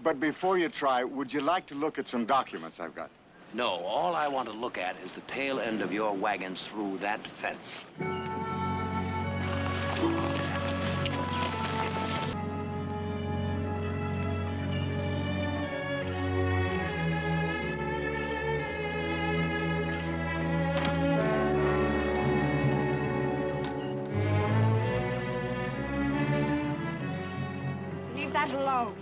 But before you try, would you like to look at some documents I've got? No, all I want to look at is the tail end of your wagons through that fence. Leave that alone.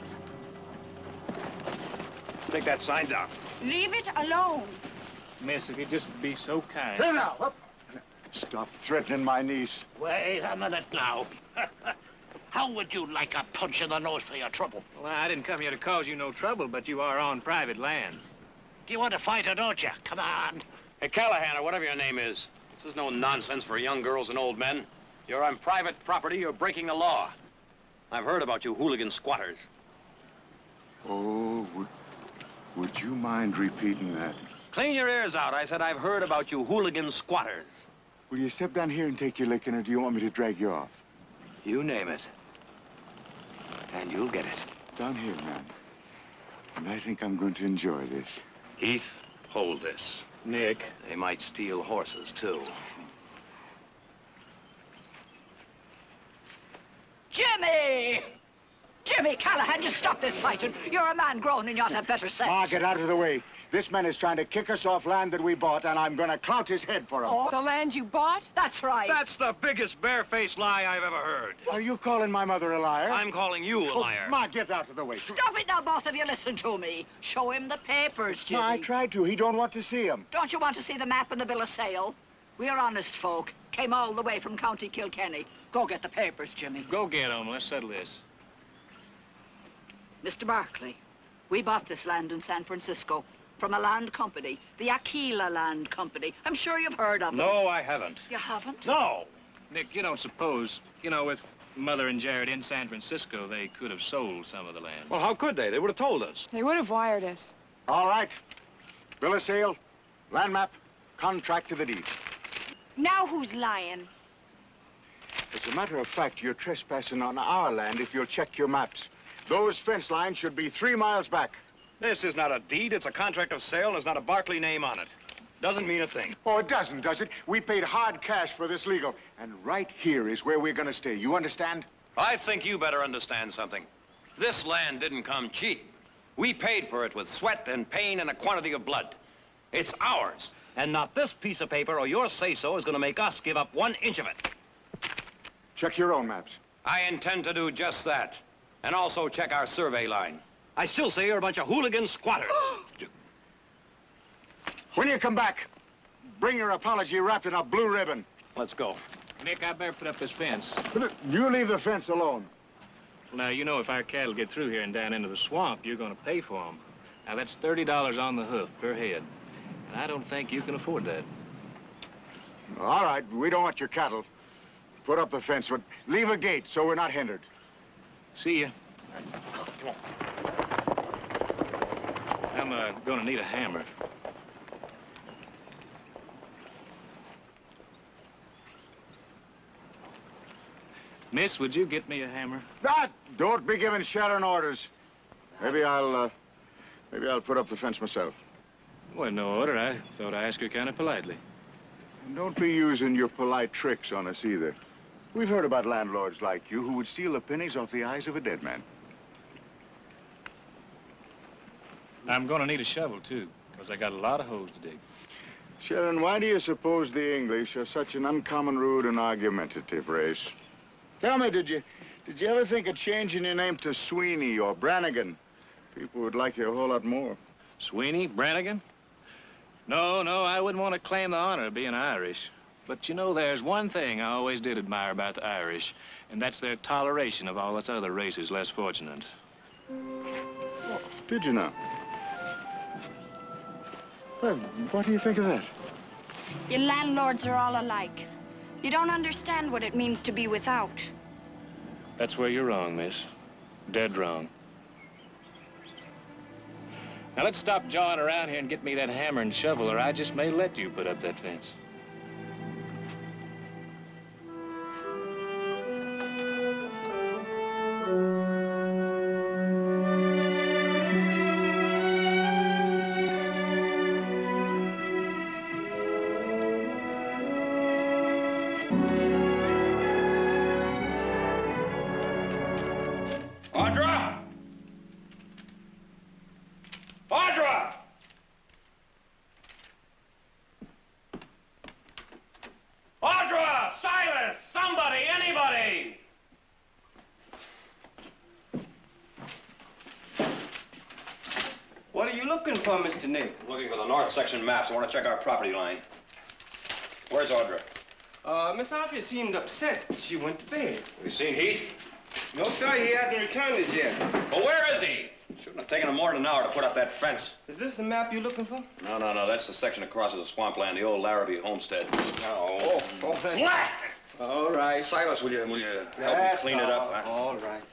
Take that sign down. Leave it alone. Miss, if you'd just be so kind. Here now, up. Stop threatening my niece. Wait a minute now. How would you like a punch in the nose for your trouble? Well, I didn't come here to cause you no trouble, but you are on private land. Do you want to fight or don't you? Come on. Hey, Callahan, or whatever your name is. This is no nonsense for young girls and old men. You're on private property. You're breaking the law. I've heard about you hooligan squatters. Oh, would you mind repeating that? Clean your ears out. I said I've heard about you hooligan squatters. Will you step down here and take your licking, or do you want me to drag you off? You name it. And you'll get it. Down here, man. And I think I'm going to enjoy this. Heath, hold this. Nick. They might steal horses, too. Jimmy! Jimmy Callahan, you stop this fighting. You're a man grown and you ought to have better sense. Ma, get out of the way. This man is trying to kick us off land that we bought, and I'm going to clout his head for him. Oh, the land you bought? That's right. That's the biggest barefaced lie I've ever heard. Are you calling my mother a liar? I'm calling you a liar. Ma, get out of the way. Stop it now, both of you. Listen to me. Show him the papers, Jimmy. Ma, I tried to. He don't want to see him. Don't you want to see the map and the bill of sale? We're honest folk. Came all the way from County Kilkenny. Go get the papers, Jimmy. Go get them. Let's settle this. Mr. Barkley, we bought this land in San Francisco from a land company, the Aquila Land Company. I'm sure you've heard of them. No, I haven't. You haven't? No. Nick, you don't suppose, with Mother and Jared in San Francisco, they could have sold some of the land. Well, how could they? They would have told us. They would have wired us. All right. Bill of sale, land map, contract to the deed. Now who's lying? As a matter of fact, you're trespassing on our land if you'll check your maps. Those fence lines should be 3 miles back. This is not a deed. It's a contract of sale, and there's not a Barkley name on it. Doesn't mean a thing. Oh, it doesn't, does it? We paid hard cash for this legal. And right here is where we're going to stay. You understand? I think you better understand something. This land didn't come cheap. We paid for it with sweat and pain and a quantity of blood. It's ours. And not this piece of paper or your say-so is going to make us give up 1 inch of it. Check your own maps. I intend to do just that. And also check our survey line. I still say you're a bunch of hooligan squatters. When you come back, bring your apology wrapped in a blue ribbon. Let's go. Nick, I better put up this fence. You leave the fence alone. Well, now, if our cattle get through here and down into the swamp, you're going to pay for them. Now, that's $30 on the hoof per head. And I don't think you can afford that. All right, we don't want your cattle. Put up the fence, but leave a gate so we're not hindered. See ya. Come on. I'm gonna need a hammer. Miss, would you get me a hammer? Don't be giving Sharon orders. Maybe I'll put up the fence myself. Well, no order. I thought I asked her kind of politely. And don't be using your polite tricks on us either. We've heard about landlords like you who would steal the pennies off the eyes of a dead man. I'm gonna need a shovel, too, because I got a lot of holes to dig. Sharon, why do you suppose the English are such an uncommon rude and argumentative race? Tell me, did you ever think of changing your name to Sweeney or Brannigan? People would like you a whole lot more. Sweeney? Brannigan? No, I wouldn't want to claim the honor of being Irish. But, you know, there's one thing I always did admire about the Irish, and that's their toleration of all us other races less fortunate. Oh, did you now? Well, what do you think of that? You landlords are all alike. You don't understand what it means to be without. That's where you're wrong, miss. Dead wrong. Now, let's stop jawing around here and get me that hammer and shovel, or I just may let you put up that fence. What are you looking for, Mr. Nick? Looking for the north section maps. I want to check our property line. Where's Audra? Miss Audrey seemed upset. She went to bed. Have you seen Heath? No, sir, he hasn't returned as yet. Well, where is he? Shouldn't have taken him more than an hour to put up that fence. Is this the map you're looking for? No. That's the section across the swampland, the old Larrabee homestead. Oh, that's... Blast it! All right. Silas, will you help me clean it up? Huh? All right.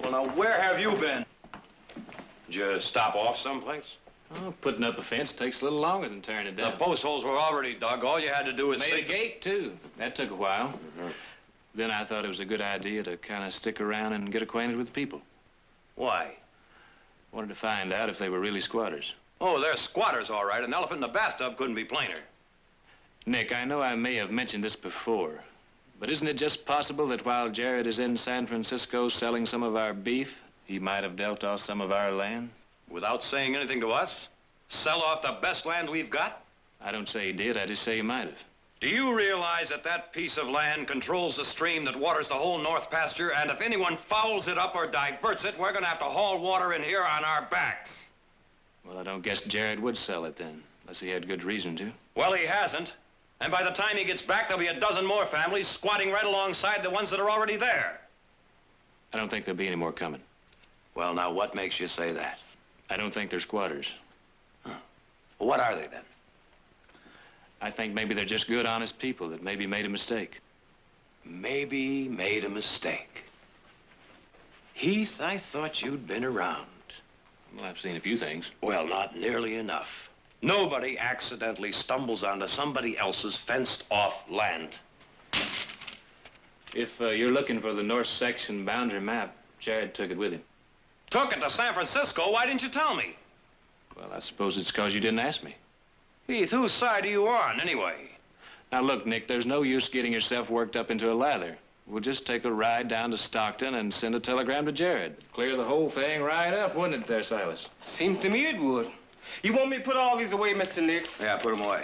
Well, now, where have you been? Did you stop off someplace? Oh, putting up a fence takes a little longer than tearing it down. The post holes were already dug. All you had to do was... Made a gate, too. That took a while. Then I thought it was a good idea to kind of stick around and get acquainted with the people. Why? Wanted to find out if they were really squatters. Oh, they're squatters, all right. An elephant in the bathtub couldn't be plainer. Nick, I know I may have mentioned this before, but isn't it just possible that while Jared is in San Francisco selling some of our beef, he might have dealt off some of our land? Without saying anything to us? Sell off the best land we've got? I don't say he did. I just say he might have. Do you realize that that piece of land controls the stream that waters the whole north pasture, and if anyone fouls it up or diverts it, we're going to have to haul water in here on our backs? Well, I don't guess Jared would sell it then, unless he had good reason to. Well, he hasn't. And by the time he gets back, there'll be a dozen more families squatting right alongside the ones that are already there. I don't think there'll be any more coming. Well, now, what makes you say that? I don't think they're squatters. Huh. Well, what are they, then? I think maybe they're just good, honest people that maybe made a mistake. Maybe made a mistake. Heath, I thought you'd been around. Well, I've seen a few things. Well, not nearly enough. Nobody accidentally stumbles onto somebody else's fenced-off land. If you're looking for the north section boundary map, Jared took it with him. Took it to San Francisco? Why didn't you tell me? Well, I suppose it's because you didn't ask me. Heath, whose side are you on, anyway? Now, look, Nick, there's no use getting yourself worked up into a lather. We'll just take a ride down to Stockton and send a telegram to Jared. Clear the whole thing right up, wouldn't it there, Silas? Seemed to me it would. You want me to put all these away, Mr. Nick? Yeah, put them away.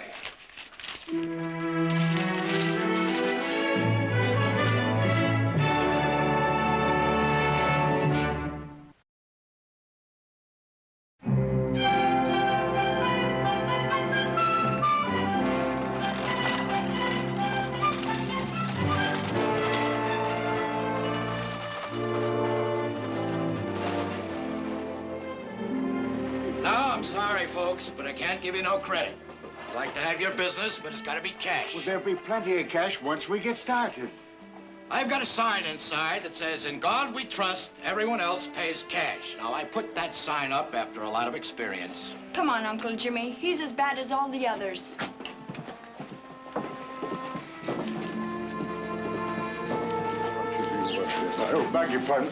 Sorry, folks, but I can't give you no credit. I'd like to have your business, but it's got to be cash. Well, there'll be plenty of cash once we get started. I've got a sign inside that says, "In God we trust, everyone else pays cash." Now, I put that sign up after a lot of experience. Come on, Uncle Jimmy. He's as bad as all the others. Oh, beg your pardon.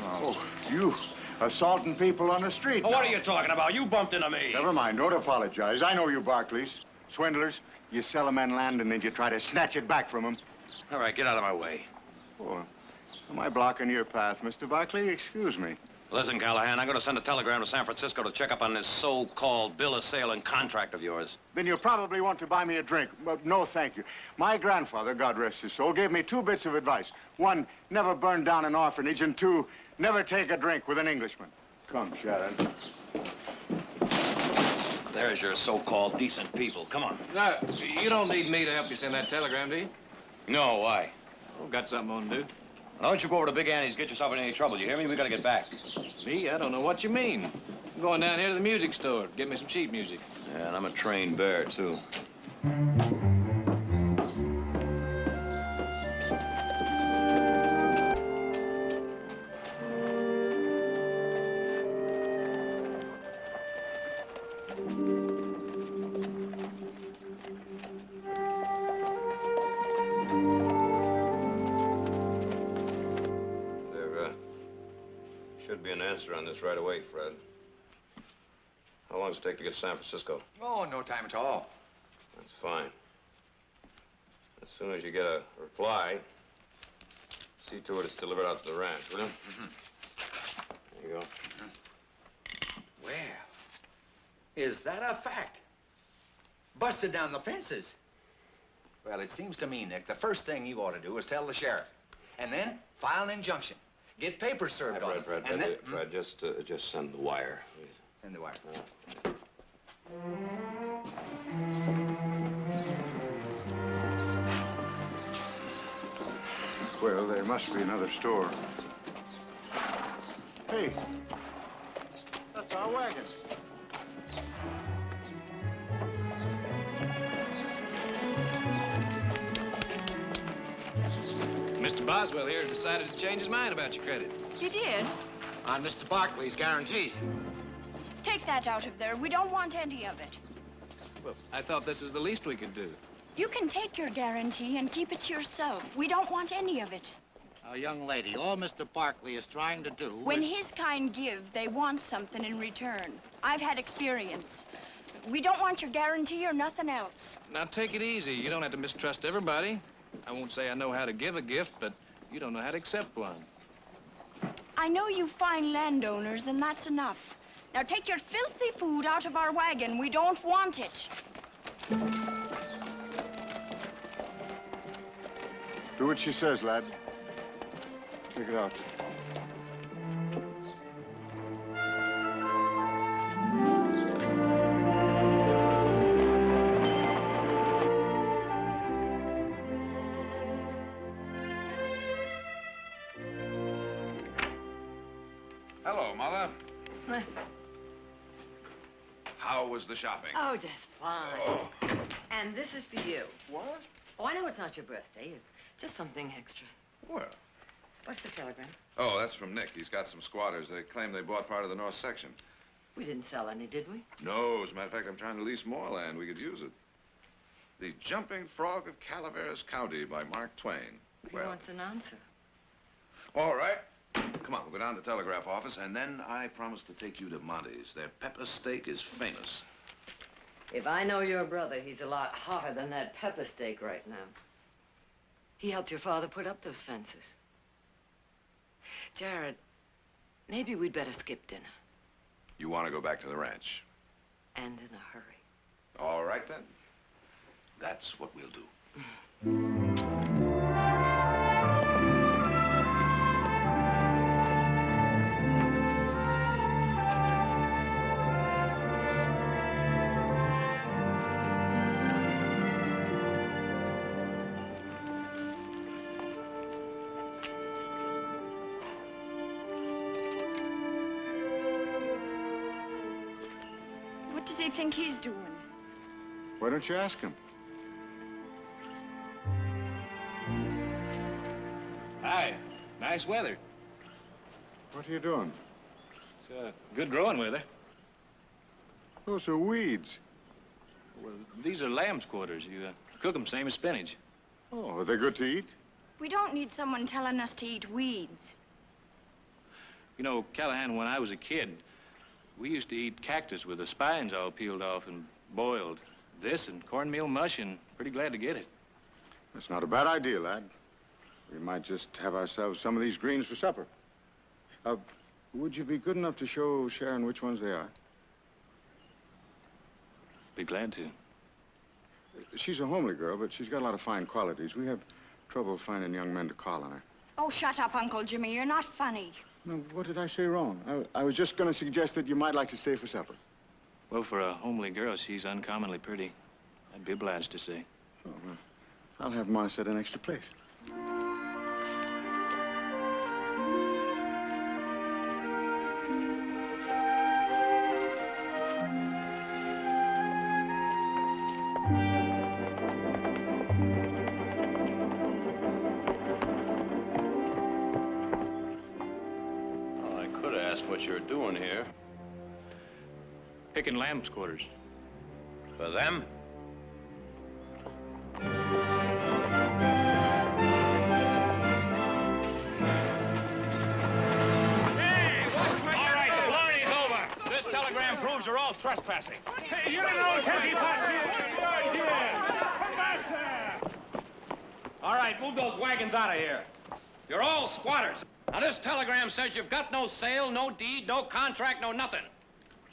Oh, you assaulting people on the street. Well, what are you talking about? You bumped into me. Never mind, don't apologize. I know you Barkleys. Swindlers. You sell a man land and then you try to snatch it back from him. All right, get out of my way. Oh, am I blocking your path, Mr. Barkley? Excuse me. Listen, Callahan, I'm going to send a telegram to San Francisco to check up on this so-called bill of sale and contract of yours. Then you probably want to buy me a drink. But no, thank you. My grandfather, God rest his soul, gave me 2 bits of advice. 1, never burn down an orphanage, and 2, never take a drink with an Englishman. Come, Sharon. There's your so-called decent people. Come on. No, you don't need me to help you send that telegram, do you? No, why? Oh, got something on to do. Now, don't you go over to Big Annie's, get yourself in any trouble. You hear me? We gotta get back. Me? I don't know what you mean. I'm going down here to the music store. Get me some sheet music. Yeah, and I'm a trained bear, too. Should be an answer on this right away, Fred. How long does it take to get to San Francisco? Oh, no time at all. That's fine. As soon as you get a reply, see to it it's delivered out to the ranch, will you? There you go. Well, is that a fact? Busted down the fences. Well, it seems to me, Nick, the first thing you ought to do is tell the sheriff. And then file an injunction. Get papers served on it. Fred, just send the wire, please. Send the wire. Well, there must be another store. Hey, that's our wagon. Mr. Boswell here decided to change his mind about your credit. You did? On Mr. Barkley's guarantee. Take that out of there. We don't want any of it. Well, I thought this is the least we could do. You can take your guarantee and keep it to yourself. We don't want any of it. Now, young lady, all Mr. Barkley is trying to do When his kind give, they want something in return. I've had experience. We don't want your guarantee or nothing else. Now, take it easy. You don't have to mistrust everybody. I won't say I know how to give a gift, but you don't know how to accept one. I know you fine landowners, and that's enough. Now take your filthy food out of our wagon. We don't want it. Do what she says, lad. Take it out. Hello, Mother. How was the shopping? Oh, just fine. Oh. And this is for you. What? Oh, I know it's not your birthday. It's just something extra. Well. What's the telegram? Oh, that's from Nick. He's got some squatters. They claim they bought part of the north section. We didn't sell any, did we? No, as a matter of fact, I'm trying to lease more land. We could use it. The Jumping Frog of Calaveras County by Mark Twain. He wants an answer. All right. Come on, we'll go down to the telegraph office, and then I promise to take you to Monty's. Their pepper steak is famous. If I know your brother, he's a lot hotter than that pepper steak right now. He helped your father put up those fences. Jared, maybe we'd better skip dinner. You want to go back to the ranch? And in a hurry. All right, then. That's what we'll do. What does he think he's doing? Why don't you ask him? Hi. Nice weather. What are you doing? It's good growing weather. Those are weeds. Well, these are lamb's quarters. You cook them same as spinach. Oh, are they good to eat? We don't need someone telling us to eat weeds. You know, Callahan, when I was a kid, we used to eat cactus with the spines all peeled off and boiled. This and cornmeal mush, and pretty glad to get it. That's not a bad idea, lad. We might just have ourselves some of these greens for supper. Would you be good enough to show Sharon which ones they are? Be glad to. She's a homely girl, but she's got a lot of fine qualities. We have trouble finding young men to call on her. Oh, shut up, Uncle Jimmy. You're not funny. No, what did I say wrong? I was just going to suggest that you might like to stay for supper. Well, for a homely girl, she's uncommonly pretty. I'd be obliged to say. Oh, well, I'll have Ma set an extra plate. What you're doing here. Picking lamb's quarters. For them? Telegram proves you're all trespassing. Hey, you don't know Tessie Potts here. Come back there. All right, move those wagons out of here. You're all squatters. Now, this telegram says you've got no sale, no deed, no contract, no nothing.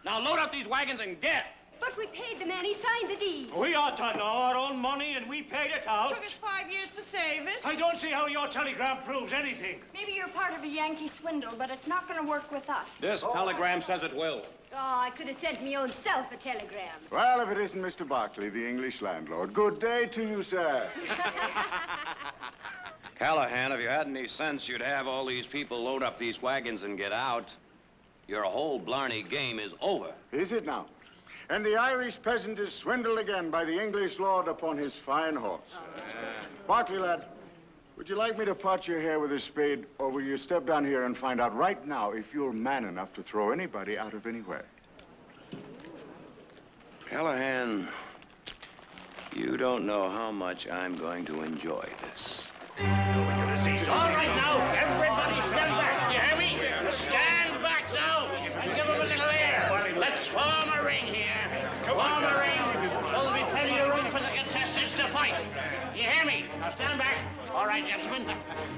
Now, load up these wagons and get. But we paid the man. He signed the deed. We ought to know our own money, and we paid it out. Took us 5 years to save it. I don't see how your telegram proves anything. Maybe you're part of a Yankee swindle, but it's not going to work with us. This telegram says it will. Oh, I could have sent me own self a telegram. Well, if it isn't Mr. Barkley, the English landlord. Good day to you, sir. Callahan, if you had any sense, you'd have all these people load up these wagons and get out. Your whole Blarney game is over. Is it now? And the Irish peasant is swindled again by the English lord upon his fine horse. Barkley, lad, would you like me to part your hair with a spade, or will you step down here and find out right now if you're man enough to throw anybody out of anywhere? Callahan, you don't know how much I'm going to enjoy this. All right, now, everybody stand back. You hear me? Stand back now and give him a little air. Let's form a ring here. Form a ring. There'll be plenty of room for the contestants to fight. You hear me? Now stand back. All right, gentlemen.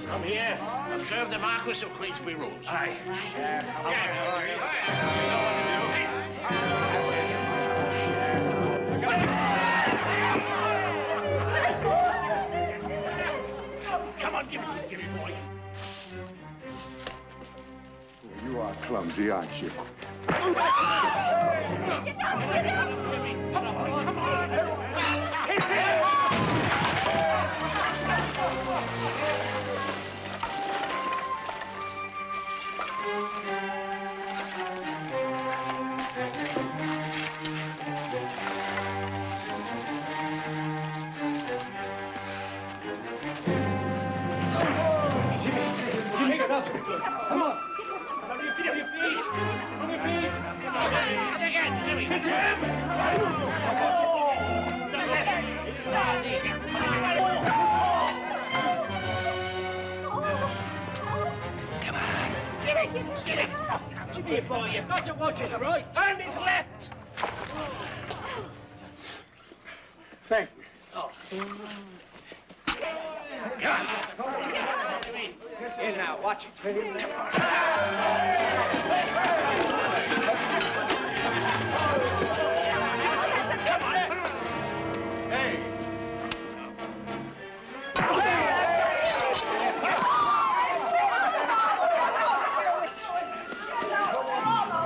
Come here. Observe the Marquis of Queensbury rules. Aye. Come on, give me, boy. You are clumsy, aren't you? Come on. Get your feet. On your feet. Again, Jimmy. Get him. Come on. Jimmy, get him. Jimmy, boy, you've got to watch his right and his left. Thank you. Oh. Come on. In now, watch it. Hey.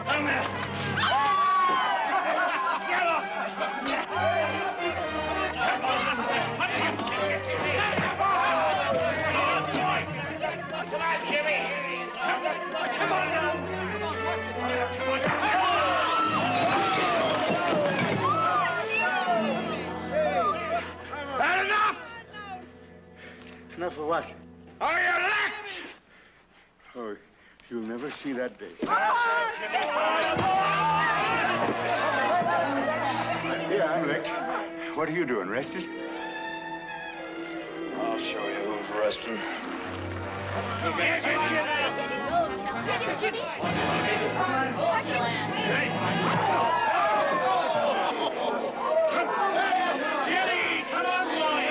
Come there. Get up. Come on, Jimmy. Come on now. Come on. for what? Are you elect? Oh, you'll never see that day. Yeah, I'm licked. What are you doing, rested? I'll show you who's resting. Get him, Jimmy. Watch it. Jimmy, come on, boy.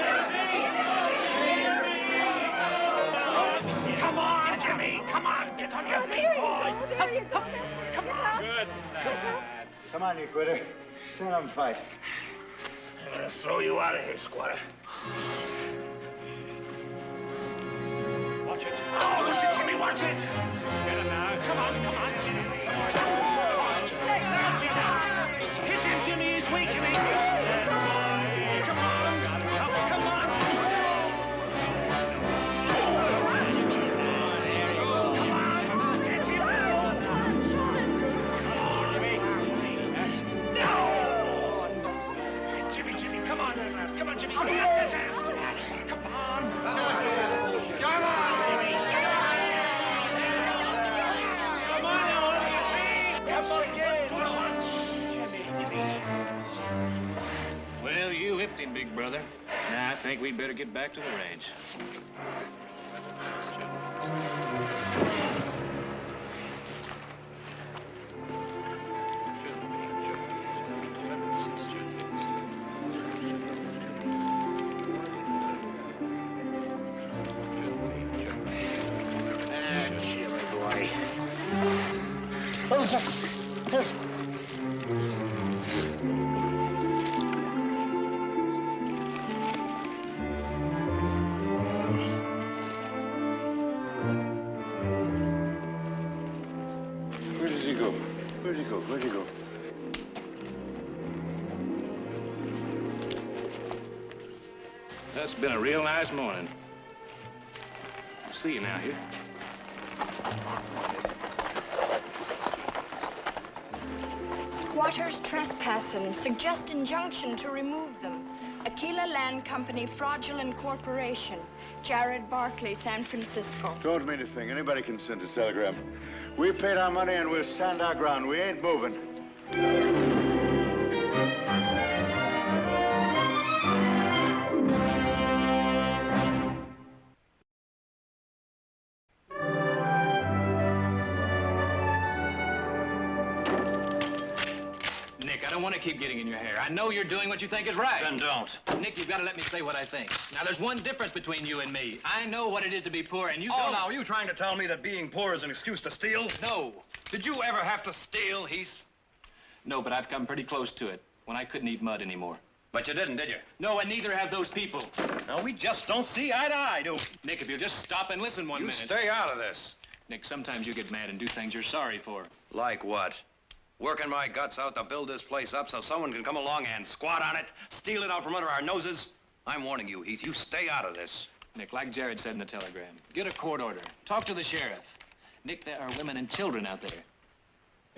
Come on, Jimmy. Come on, get on your feet, boy. There you go. Come on. Good. Come on, you quitter. Stand up and fight. I'm gonna throw you out of here, squatter. Watch it. Oh, watch it, Jimmy, watch it. Get him now. Come on, Jimmy. Come on. Hit him, Jimmy. He's weakening. Come on. Come on. Get him. No! Jimmy, come on. Come on, Jimmy. Come on. Come on. Come on, Jimmy. Come on, Come on, Jimmy. Well, you whipped him, big brother. Now, I think we'd better get back to the range. Where did he go? Where'd he go? Where'd he go? That's been a real nice morning. I'll see you now, Heath. Squatters trespassing. Suggest injunction to remove them. Aquila Land Company Fraudulent Corporation. Jared Barkley, San Francisco. Don't mean a thing. Anybody can send a telegram. We paid our money and we'll stand our ground. We ain't moving. Nick, I don't want to keep getting in your hair. I know you're doing what you think is right. Then don't. Nick, you've got to let me say what I think. Now, there's one difference between you and me. I know what it is to be poor, and you Oh, don't. now, are you trying to tell me that being poor is an excuse to steal? No. Did you ever have to steal, Heath? No, but I've come pretty close to it when I couldn't eat mud anymore. But you didn't, did you? No, and neither have those people. No, we just don't see eye to eye, do we? Nick, if you'll just stop and listen one minute. Stay out of this. Nick, sometimes you get mad and do things you're sorry for. Like what? Working my guts out to build this place up so someone can come along and squat on it, steal it out from under our noses? I'm warning you, Heath, you stay out of this. Nick, like Jared said in the telegram, get a court order. Talk to the sheriff. Nick, there are women and children out there.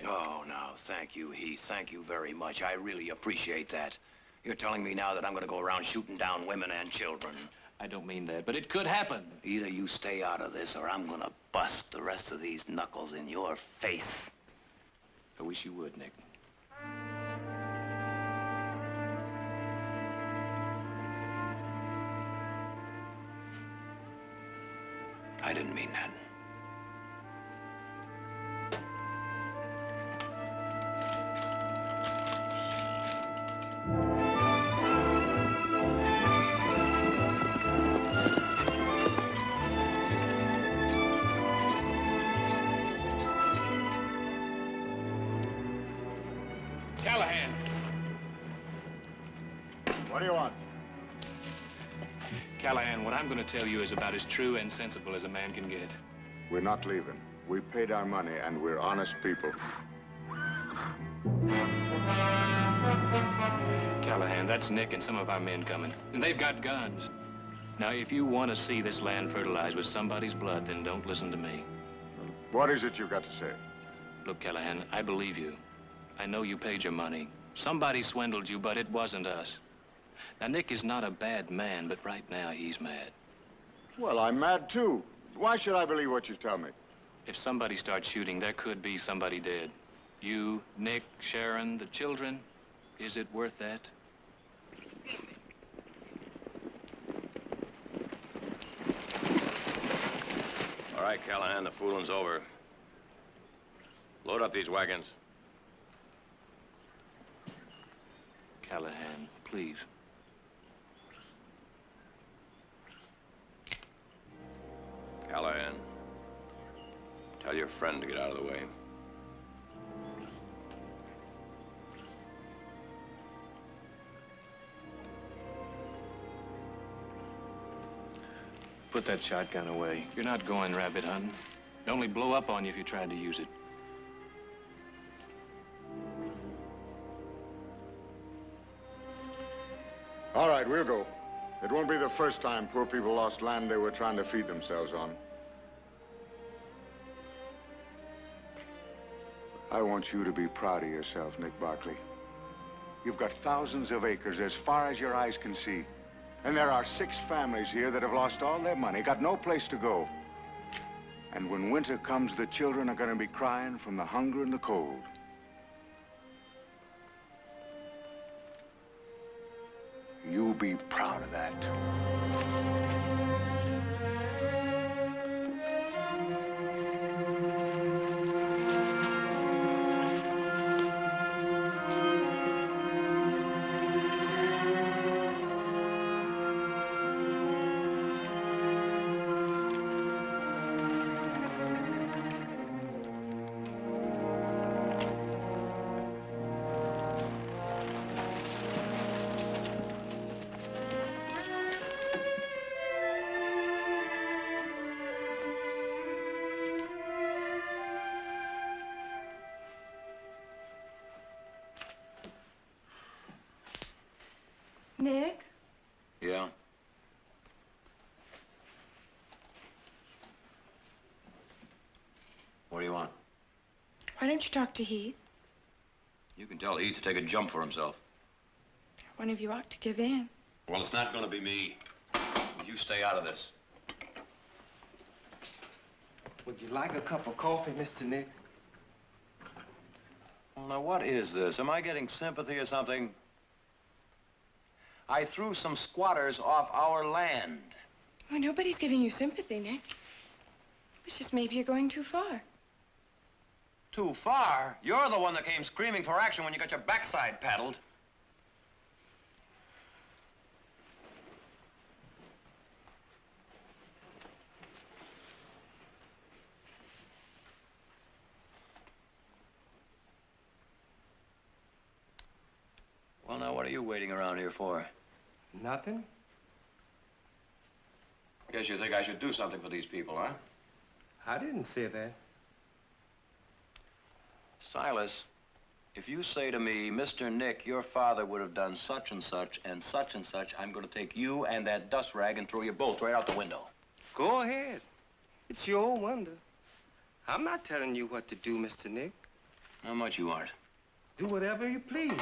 Oh, now, thank you, Heath. Thank you very much. I really appreciate that. You're telling me now that I'm going to go around shooting down women and children. I don't mean that, but it could happen. Either you stay out of this or I'm going to bust the rest of these knuckles in your face. I wish you would, Nick. I didn't mean that. Callahan. What do you want? Callahan, what I'm going to tell you is about as true and sensible as a man can get. We're not leaving. We paid our money and we're honest people. Callahan, that's Nick and some of our men coming. And they've got guns. Now, if you want to see this land fertilized with somebody's blood, then don't listen to me. What is it you've got to say? Look, Callahan, I believe you. I know you paid your money. Somebody swindled you, but it wasn't us. Now, Nick is not a bad man, but right now he's mad. Well, I'm mad, too. Why should I believe what you tell me? If somebody starts shooting, there could be somebody dead. You, Nick, Sharon, the children. Is it worth that? All right, Callahan, the fooling's over. Load up these wagons. Callahan, please. Callahan, tell your friend to get out of the way. Put that shotgun away. You're not going rabbit hunting. It'd only blow up on you if you tried to use it. All right, we'll go. It won't be the first time poor people lost land they were trying to feed themselves on. I want you to be proud of yourself, Nick Barkley. You've got thousands of acres as far as your eyes can see. And there are 6 families here that have lost all their money, got no place to go. And when winter comes, the children are going to be crying from the hunger and the cold. You be proud of that. Nick? Yeah? What do you want? Why don't you talk to Heath? You can tell Heath to take a jump for himself. One of you ought to give in. Well, it's not going to be me. You stay out of this. Would you like a cup of coffee, Mr. Nick? Well, now, what is this? Am I getting sympathy or something? I threw some squatters off our land. Well, nobody's giving you sympathy, Nick. It's just maybe you're going too far. Too far? You're the one that came screaming for action when you got your backside paddled. Well, now, what are you waiting around here for? Nothing. Guess you think I should do something for these people, huh? I didn't say that. Silas, if you say to me, Mr. Nick, your father would have done such and such and such and such, I'm going to take you and that dust rag and throw you both right out the window. Go ahead. It's your wonder. I'm not telling you what to do, Mr. Nick. How much you aren't? Do whatever you please.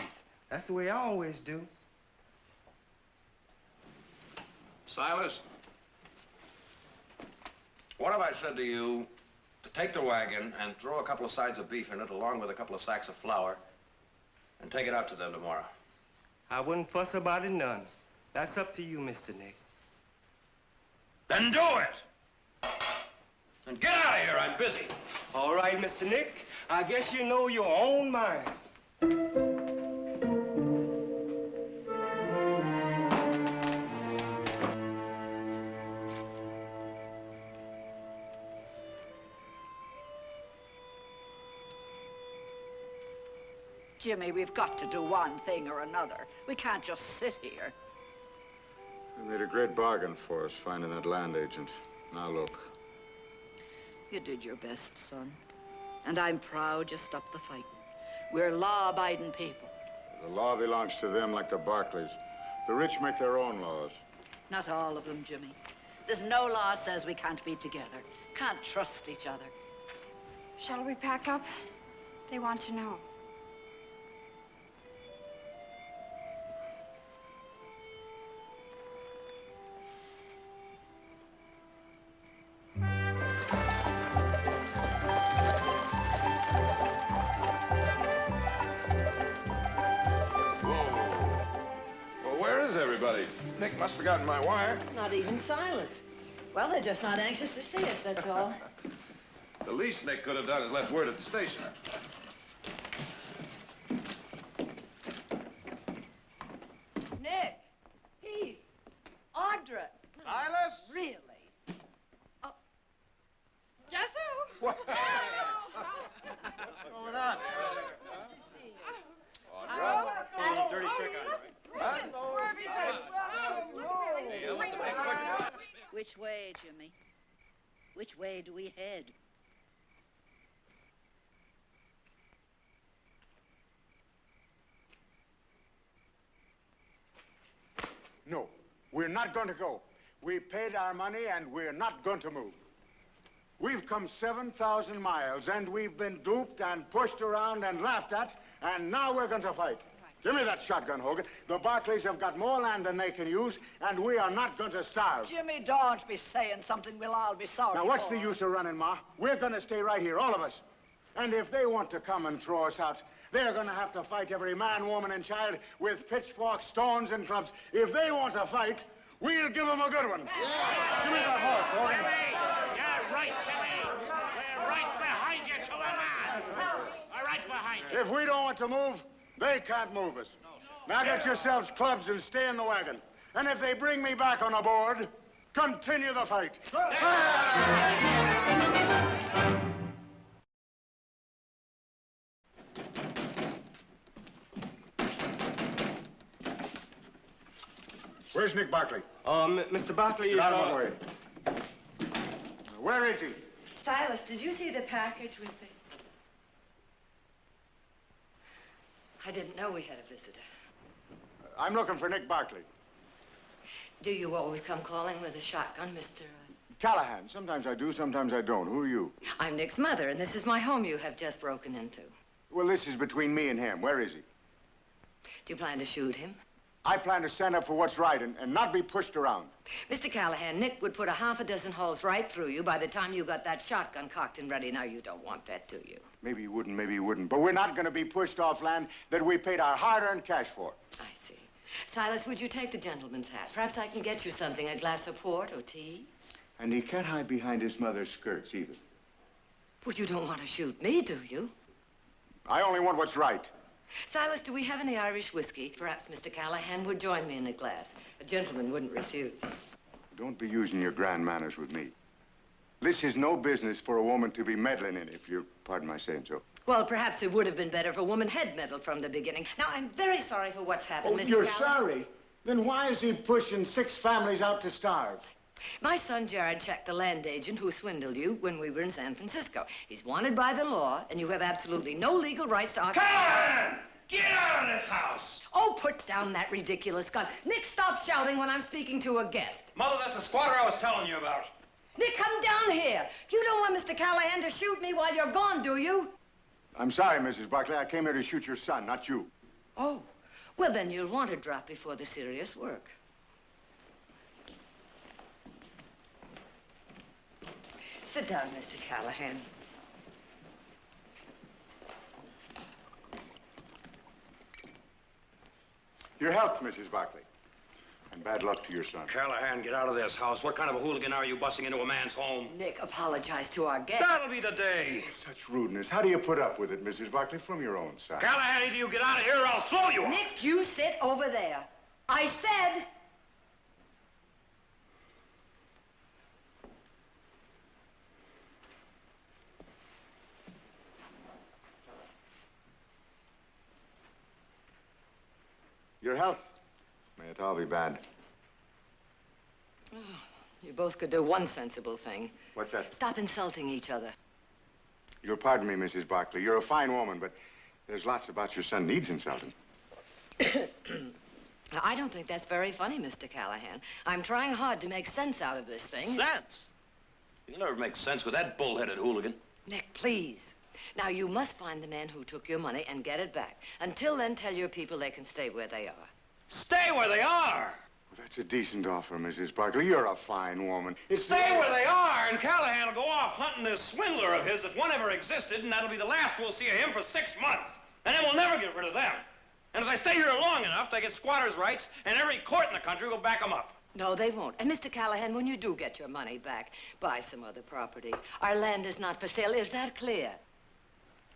That's the way I always do. Silas, what if I said to you to take the wagon and throw a couple of sides of beef in it along with a couple of sacks of flour and take it out to them tomorrow? I wouldn't fuss about it none. That's up to you, Mr. Nick. Then do it! And get out of here, I'm busy. All right, Mr. Nick. I guess you know your own mind. Jimmy, we've got to do one thing or another. We can't just sit here. We made a great bargain for us, finding that land agent. Now look. You did your best, son. And I'm proud you stopped the fighting. We're law-abiding people. The law belongs to them like the Barkleys. The rich make their own laws. Not all of them, Jimmy. There's no law says we can't be together. Can't trust each other. Shall we pack up? They want to know. Where's everybody? Nick must have gotten my wire. Not even Silas. Well, they're just not anxious to see us, that's all. The least Nick could have done is left word at the station. Nick! Heath! Audra! Silas? Really? Yes, sir. What? What's going on? Dirty trick on Which way, Jimmy? Which way do we head? No, we're not going to go. We paid our money and we're not going to move. We've come 7,000 miles and we've been duped and pushed around and laughed at, and now we're going to fight. Give me that shotgun, Hogan. The Barkleys have got more land than they can use, and we are not going to starve. Jimmy, don't be saying something we'll all be sorry Now, what's for. the use of running, Ma? We're going to stay right here, all of us. And if they want to come and throw us out, they're going to have to fight every man, woman, and child with pitchforks, stones, and clubs. If they want to fight, we'll give them a good one. Yeah. Give me that horse, Hogan. You're right, Jimmy. We're right behind you to a man. We're right behind you. If we don't want to move, they can't move us. Now get yourselves clubs and stay in the wagon. And if they bring me back on a board, continue the fight. Where's Nick Barkley? Mr. Barkley is... Get out of my way. Where is he? Silas, did you see the package with the... I didn't know we had a visitor. I'm looking for Nick Barkley. Do you always come calling with a shotgun, Mr. Callahan. Sometimes I do, sometimes I don't. Who are you? I'm Nick's mother, and this is my home you have just broken into. Well, this is between me and him. Where is he? Do you plan to shoot him? I plan to stand up for what's right and not be pushed around. Mr. Callahan, Nick would put a half a dozen holes right through you by the time you got that shotgun cocked and ready. Now, you don't want that, do you? Maybe he wouldn't, maybe he wouldn't. But we're not going to be pushed off land that we paid our hard-earned cash for. I see. Silas, would you take the gentleman's hat? Perhaps I can get you something, a glass of port or tea. And he can't hide behind his mother's skirts, either. Well, you don't want to shoot me, do you? I only want what's right. Silas, do we have any Irish whiskey? Perhaps Mr. Callahan would join me in a glass. A gentleman wouldn't refuse. Don't be using your grand manners with me. This is no business for a woman to be meddling in, if you pardon my saying so. Well, perhaps it would have been better if a woman had meddled from the beginning. Now, I'm very sorry for what's happened, Mr. You're Callahan. sorry? Then why is he pushing 6 families out to starve? My son, Jared, checked the land agent who swindled you when we were in San Francisco. He's wanted by the law, and you have absolutely no legal rights to occupy... Callahan! Get out of this house! Oh, put down that ridiculous gun. Nick, stop shouting when I'm speaking to a guest. Mother, that's the squatter I was telling you about. Nick, come down here. You don't want Mr. Callahan to shoot me while you're gone, do you? I'm sorry, Mrs. Barkley. I came here to shoot your son, not you. Oh, well, then you'll want to drop before the serious work. Sit down, Mr. Callahan. Your health, Mrs. Barkley. And bad luck to your son. Callahan, get out of this house. What kind of a hooligan are you busting into a man's home? Nick, apologize to our guest. That'll be the day. Such rudeness. How do you put up with it, Mrs. Barkley, from your own side? Callahan, either you get out of here or I'll throw you out. Nick, you sit over there. I said... Your health. May it all be bad. Oh, you both could do one sensible thing. What's that? Stop insulting each other. You'll pardon me, Mrs. Barkley. You're a fine woman, but there's lots about your son needs insulting. I don't think that's very funny, Mr. Callahan. I'm trying hard to make sense out of this thing. Sense? You'll never make sense with that bull-headed hooligan. Nick, please. Now, you must find the man who took your money and get it back. Until then, tell your people they can stay where they are. Stay where they are? Well, that's a decent offer, Mrs. Barkley. You're a fine woman. Stay where they are, and Callahan will go off hunting this swindler of his if one ever existed, and that'll be the last we'll see of him for 6 months. And then we'll never get rid of them. And if they stay here long enough, they get squatters' rights, and every court in the country will back them up. No, they won't. And Mr. Callahan, when you do get your money back, buy some other property. Our land is not for sale. Is that clear?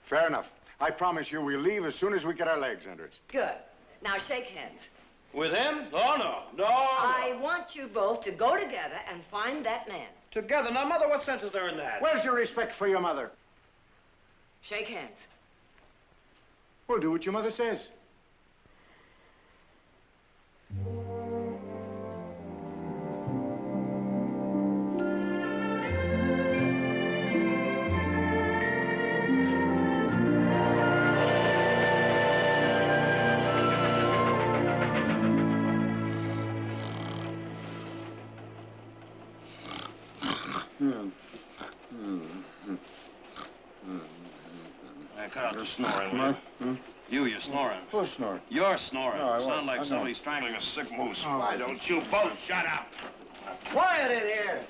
Fair enough. I promise you we'll leave as soon as we get our legs under us. Good. Now shake hands. With him? No. I want you both to go together and find that man. Together? Now, Mother, what sense is there in that? Where's your respect for your mother? Shake hands. We'll do what your mother says. Cut out the snoring. You're snoring. Who's snoring? You're snoring. No, I won't. Sound like I don't. somebody strangling a sick moose. Oh, Why don't you both shut up? Quiet in here.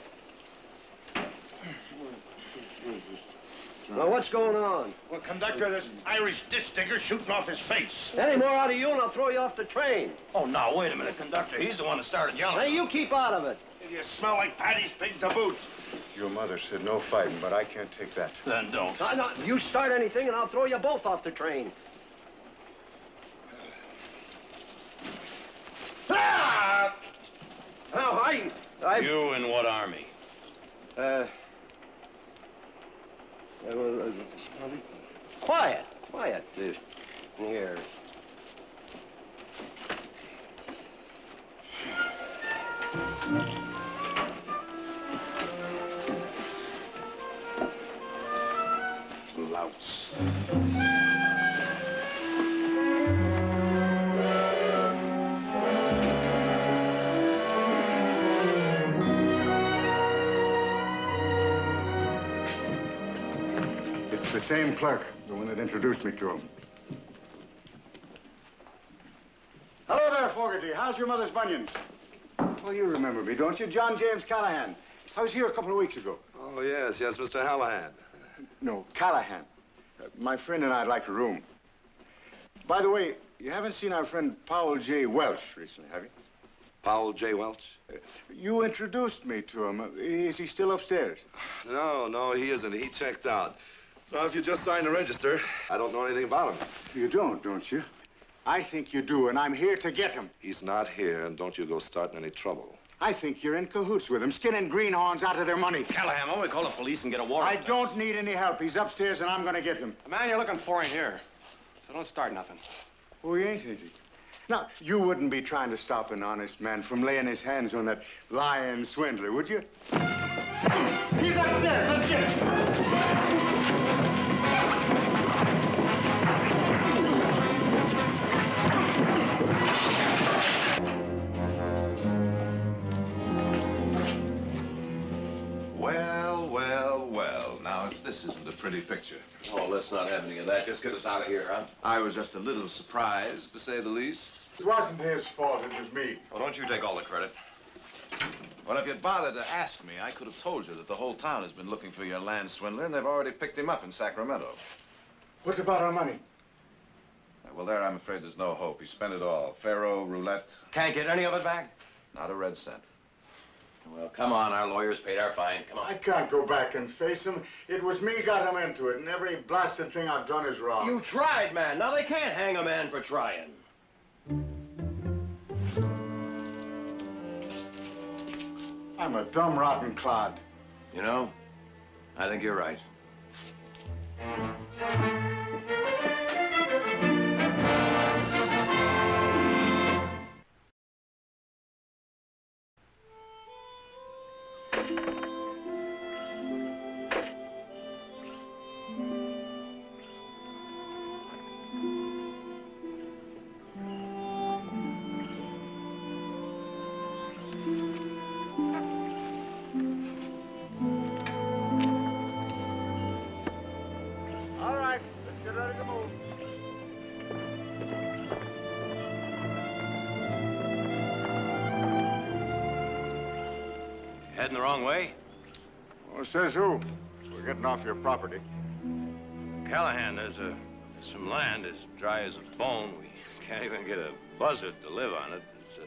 Well, what's going on? Well, conductor, this Irish ditch digger shooting off his face. Any more out of you and I'll throw you off the train. Oh, now, wait a minute, conductor. He's the one that started yelling. Hey, you keep out of it. You smell like Paddy's pig to boot. Your mother said no fighting, but I can't take that. Then don't. No, you start anything and I'll throw you both off the train. Ah! Now, I... You in what army? Quiet. Here. Louts. It's the same clerk, the one that introduced me to him. Hello there, Fogarty. How's your mother's bunions? Oh, you remember me, don't you? John James Callahan. I was here a couple of weeks ago. Oh, yes, Mr. Hallahan. No, Callahan. My friend and I'd like a room. By the way, you haven't seen our friend Powell J. Welch recently, have you? Powell J. Welch? You introduced me to him. Is he still upstairs? No, he isn't. He checked out. Well, if you just signed the register, I don't know anything about him. You don't you? I think you do, and I'm here to get him. He's not here, and don't you go starting any trouble. I think you're in cahoots with him, skinning greenhorns out of their money. Callahan, why don't we call the police and get a warrant? I don't need any help. He's upstairs, and I'm going to get him. The man you're looking for ain't here, so don't start nothing. Oh, he ain't, is he? Now, you wouldn't be trying to stop an honest man from laying his hands on that lying swindler, would you? He's upstairs. Let's get him. Well. Now, if this isn't a pretty picture. Oh, let's not have any of that. Just get us out of here, huh? I was just a little surprised, to say the least. It wasn't his fault. It was me. Well, don't you take all the credit. Well, if you'd bothered to ask me, I could have told you that the whole town has been looking for your land swindler, and they've already picked him up in Sacramento. What about our money? Well, there, I'm afraid there's no hope. He spent it all. Faro, roulette. Can't get any of it back? Not a red cent. Well, come on. Our lawyers paid our fine. Come on. I can't go back and face him. It was me got him into it, and every blasted thing I've done is wrong. You tried, man. Now they can't hang a man for trying. I'm a dumb, rotten clod. You know, I think you're right. Heading the wrong way? Well, says who? We're getting off your property. Callahan, there's some land as dry as a bone. Can't even get a buzzard to live on it. It's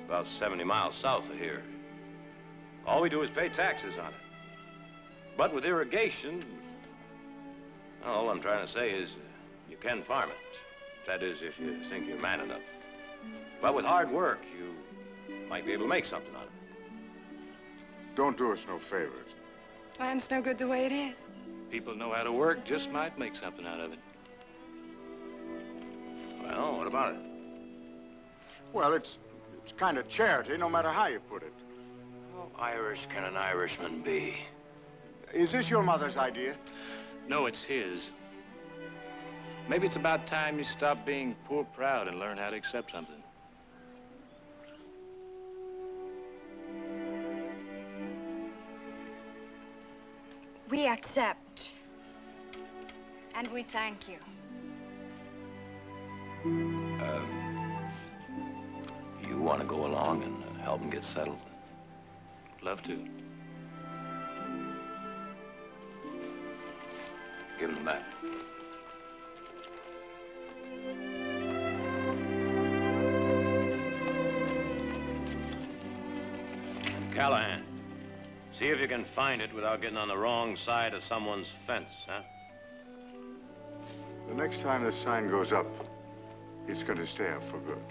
about 70 miles south of here. All we do is pay taxes on it. But with irrigation, all I'm trying to say is you can farm it. That is, if you think you're man enough. But with hard work, you might be able to make something out of it. Don't do us no favors. Land's no good the way it is. People know how to work, just might make something out of it. Well, what about it? Well, it's kind of charity, no matter how you put it. How Irish can an Irishman be? Is this your mother's idea? No, it's his. Maybe it's about time you stop being poor proud and learn how to accept something. We accept. And we thank you. You want to go along and help him get settled? Love to. Give him the map. Callahan, see if you can find it without getting on the wrong side of someone's fence, huh? The next time this sign goes up, it's going to stay up for good.